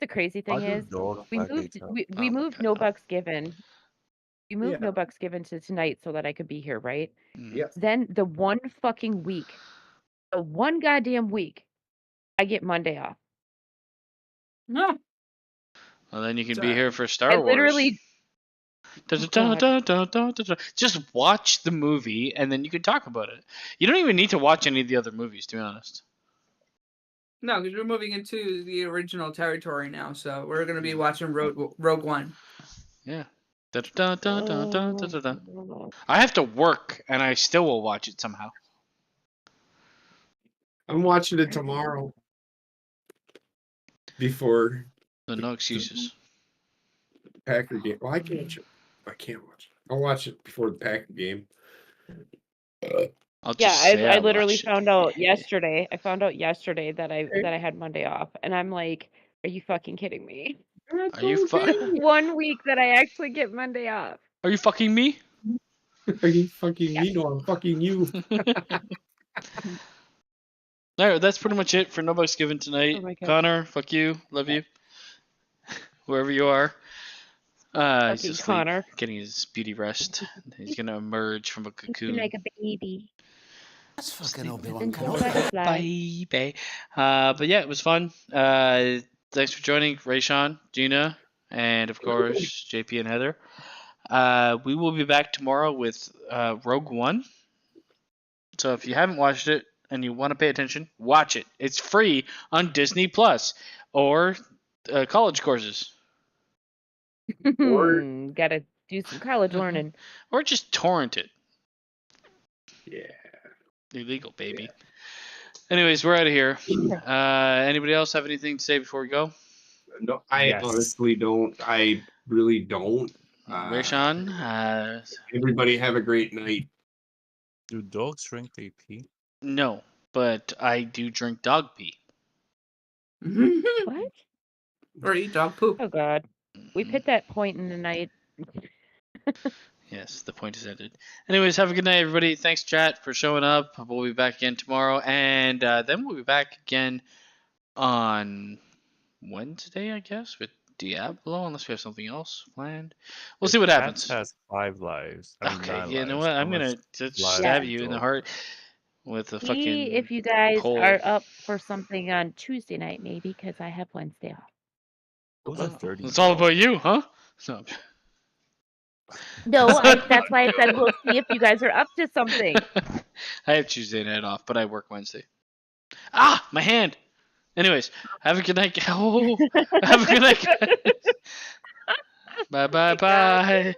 crazy thing is? We moved No Bucks Given. We moved No Bucks Given to tonight so that I could be here, right? Yes. Then the one goddamn week, I get Monday off. No. Well, then you can be here for Star Wars. Literally. Just watch the movie and then you can talk about it. You don't even need to watch any of the other movies, to be honest. No, because we're moving into the original territory now, so we're going to be watching Rogue One. Yeah. I have to work, and I still will watch it somehow. I'm watching it tomorrow. Before. So no excuses. Packer game. Well, I can't watch it. I'll watch it before the Packer game. I literally found out yesterday. I found out yesterday that I had Monday off, and I'm like, "Are you fucking kidding me?" Are you fucking 1 week that I actually get Monday off? Are you fucking me? Are you fucking me? No, I'm fucking you. Alright, that's pretty much it for No Bucks Given tonight. Connor, fuck you, love you, wherever you are. He's just Connor. Getting his beauty rest. He's gonna emerge from a cocoon. Like a baby. That's fucking Obi-Wan Baby. But yeah, it was fun. Thanks for joining, Rayshawn, Gina, and of course JP and Heather. We will be back tomorrow with Rogue One. So if you haven't watched it, and you want to pay attention, watch it. It's free on Disney Plus or college courses. Gotta do some college learning. Or just torrent it. Yeah. Illegal, baby. Anyways, we're out of here. Anybody else have anything to say before we go? No, I honestly don't. I really don't. Rayshawn? Everybody have a great night. Do dogs drink they pee? No, but I do drink dog pee. What? Or eat dog poop. Oh God, we've hit that point in the night. Yes, the point is ended. Anyways, have a good night, everybody. Thanks, chat, for showing up. We'll be back again tomorrow, and then we'll be back again on Wednesday, I guess, with Diablo, unless we have something else planned. We'll see what happens. Has 5 lives. Okay, you know what? I'm gonna just stab you in the heart with a fucking See if you guys pole. are up for something on Tuesday night, maybe, because I have Wednesday off. Those are 30. It's all about you, huh? So. No, that's why I said we'll see if you guys are up to something. I have Tuesday night off, but I work Wednesday. Ah, my hand. Anyways, have a good night. Oh, have a good night, guys. Bye, bye, bye.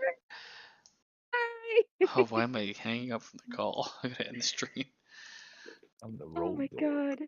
Oh, why am I hanging up from the call? I'm gonna end the stream. On the Oh road. my God.